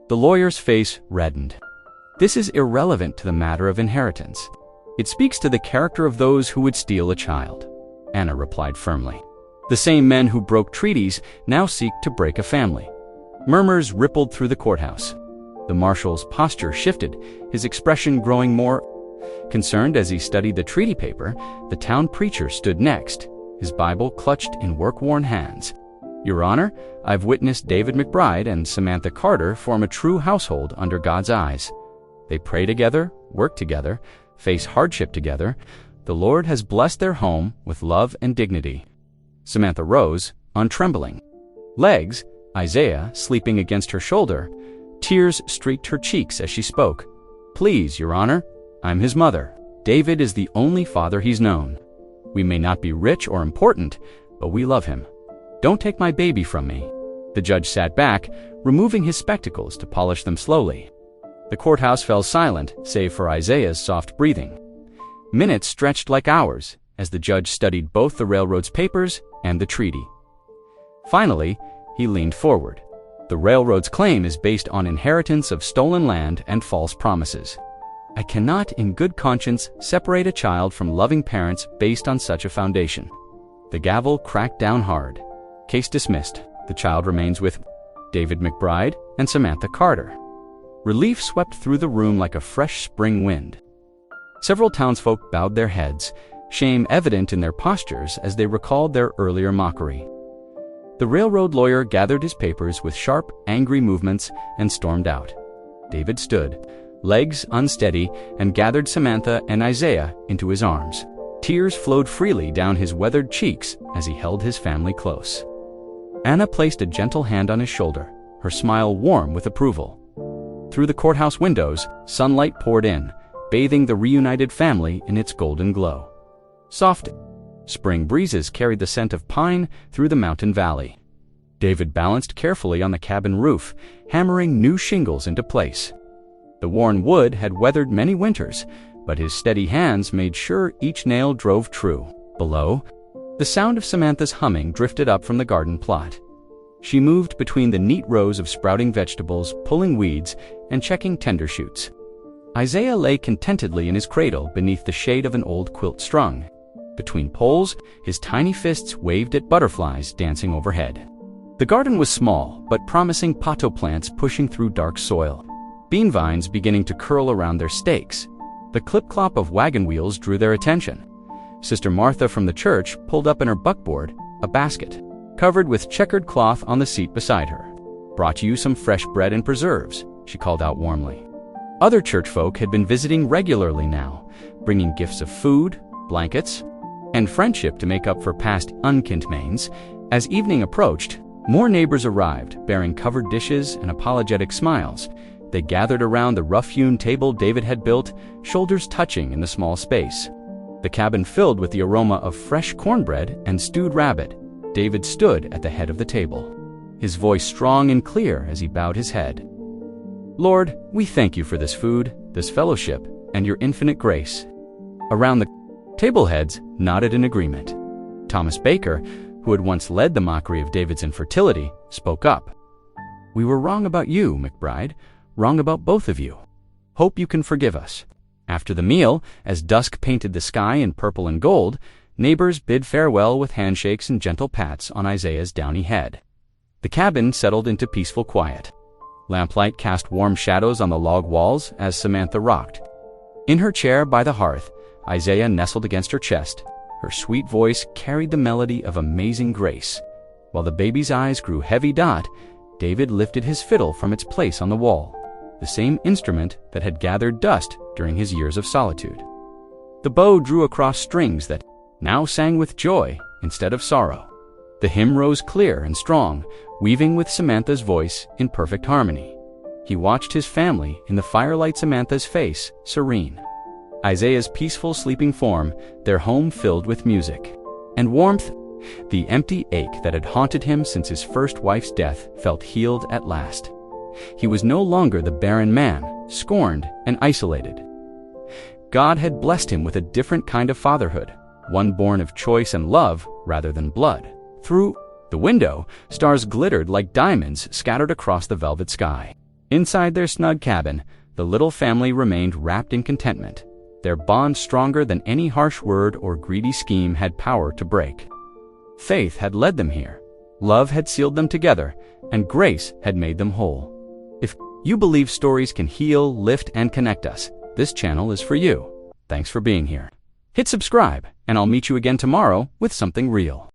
The lawyer's face reddened. "This is irrelevant to the matter of inheritance. It speaks to the character of those who would steal a child," Anna replied firmly. "The same men who broke treaties now seek to break a family." Murmurs rippled through the courthouse. The marshal's posture shifted, his expression growing more concerned as he studied the treaty paper. The town preacher stood next, his Bible clutched in work-worn hands. "Your Honor, I've witnessed David McBride and Samantha Carter form a true household under God's eyes." They pray together, work together, face hardship together. The Lord has blessed their home with love and dignity. Samantha rose, untrembling. Legs, Isaiah sleeping against her shoulder. Tears streaked her cheeks as she spoke. Please, Your Honor, I'm his mother. David is the only father he's known. We may not be rich or important, but we love him. Don't take my baby from me. The judge sat back, removing his spectacles to polish them slowly. The courthouse fell silent, save for Isaiah's soft breathing. Minutes stretched like hours as the judge studied both the railroad's papers and the treaty. Finally, he leaned forward. The railroad's claim is based on inheritance of stolen land and false promises. I cannot, in good conscience, separate a child from loving parents based on such a foundation. The gavel cracked down hard. Case dismissed. The child remains with David McBride and Samantha Carter. Relief swept through the room like a fresh spring wind. Several townsfolk bowed their heads, shame evident in their postures as they recalled their earlier mockery. The railroad lawyer gathered his papers with sharp, angry movements and stormed out. David stood, legs unsteady, and gathered Samantha and Isaiah into his arms. Tears flowed freely down his weathered cheeks as he held his family close. Anna placed a gentle hand on his shoulder, her smile warm with approval. Through the courthouse windows, sunlight poured in, bathing the reunited family in its golden glow. Soft spring breezes carried the scent of pine through the mountain valley. David balanced carefully on the cabin roof, hammering new shingles into place. The worn wood had weathered many winters, but his steady hands made sure each nail drove true. Below, the sound of Samantha's humming drifted up from the garden plot. She moved between the neat rows of sprouting vegetables, pulling weeds, and checking tender shoots. Isaiah lay contentedly in his cradle beneath the shade of an old quilt strung. Between poles, his tiny fists waved at butterflies dancing overhead. The garden was small, but promising potato plants pushing through dark soil. Bean vines beginning to curl around their stakes. The clip-clop of wagon wheels drew their attention. Sister Martha from the church pulled up in her buckboard a basket, covered with checkered cloth on the seat beside her. "Brought you some fresh bread and preserves," she called out warmly. Other church folk had been visiting regularly now, bringing gifts of food, blankets, and friendship to make up for past unkindmains. As evening approached, more neighbors arrived, bearing covered dishes and apologetic smiles. They gathered around the rough-hewn table David had built, shoulders touching in the small space. The cabin filled with the aroma of fresh cornbread and stewed rabbit. David stood at the head of the table, his voice strong and clear as he bowed his head. "Lord, we thank you for this food, this fellowship, and your infinite grace." Around the table heads nodded in agreement. Thomas Baker, who had once led the mockery of David's infertility, spoke up. "We were wrong about you, McBride, wrong about both of you. Hope you can forgive us." After the meal, as dusk painted the sky in purple and gold, neighbors bid farewell with handshakes and gentle pats on Isaiah's downy head. The cabin settled into peaceful quiet. Lamplight cast warm shadows on the log walls as Samantha rocked. In her chair by the hearth, Isaiah nestled against her chest. Her sweet voice carried the melody of amazing grace. While the baby's eyes grew heavy-dot, David lifted his fiddle from its place on the wall, the same instrument that had gathered dust during his years of solitude. The bow drew across strings that now sang with joy instead of sorrow. The hymn rose clear and strong, weaving with Samantha's voice in perfect harmony. He watched his family in the firelight, Samantha's face serene, Isaiah's peaceful sleeping form, their home filled with music and warmth. The empty ache that had haunted him since his first wife's death felt healed at last. He was no longer the barren man, scorned and isolated. God had blessed him with a different kind of fatherhood, one born of choice and love rather than blood. Through the window, stars glittered like diamonds scattered across the velvet sky. Inside their snug cabin, the little family remained wrapped in contentment, their bond stronger than any harsh word or greedy scheme had power to break. Faith had led them here, love had sealed them together, and grace had made them whole. If you believe stories can heal, lift, and connect us, this channel is for you. Thanks for being here. Hit subscribe, and I'll meet you again tomorrow with something real.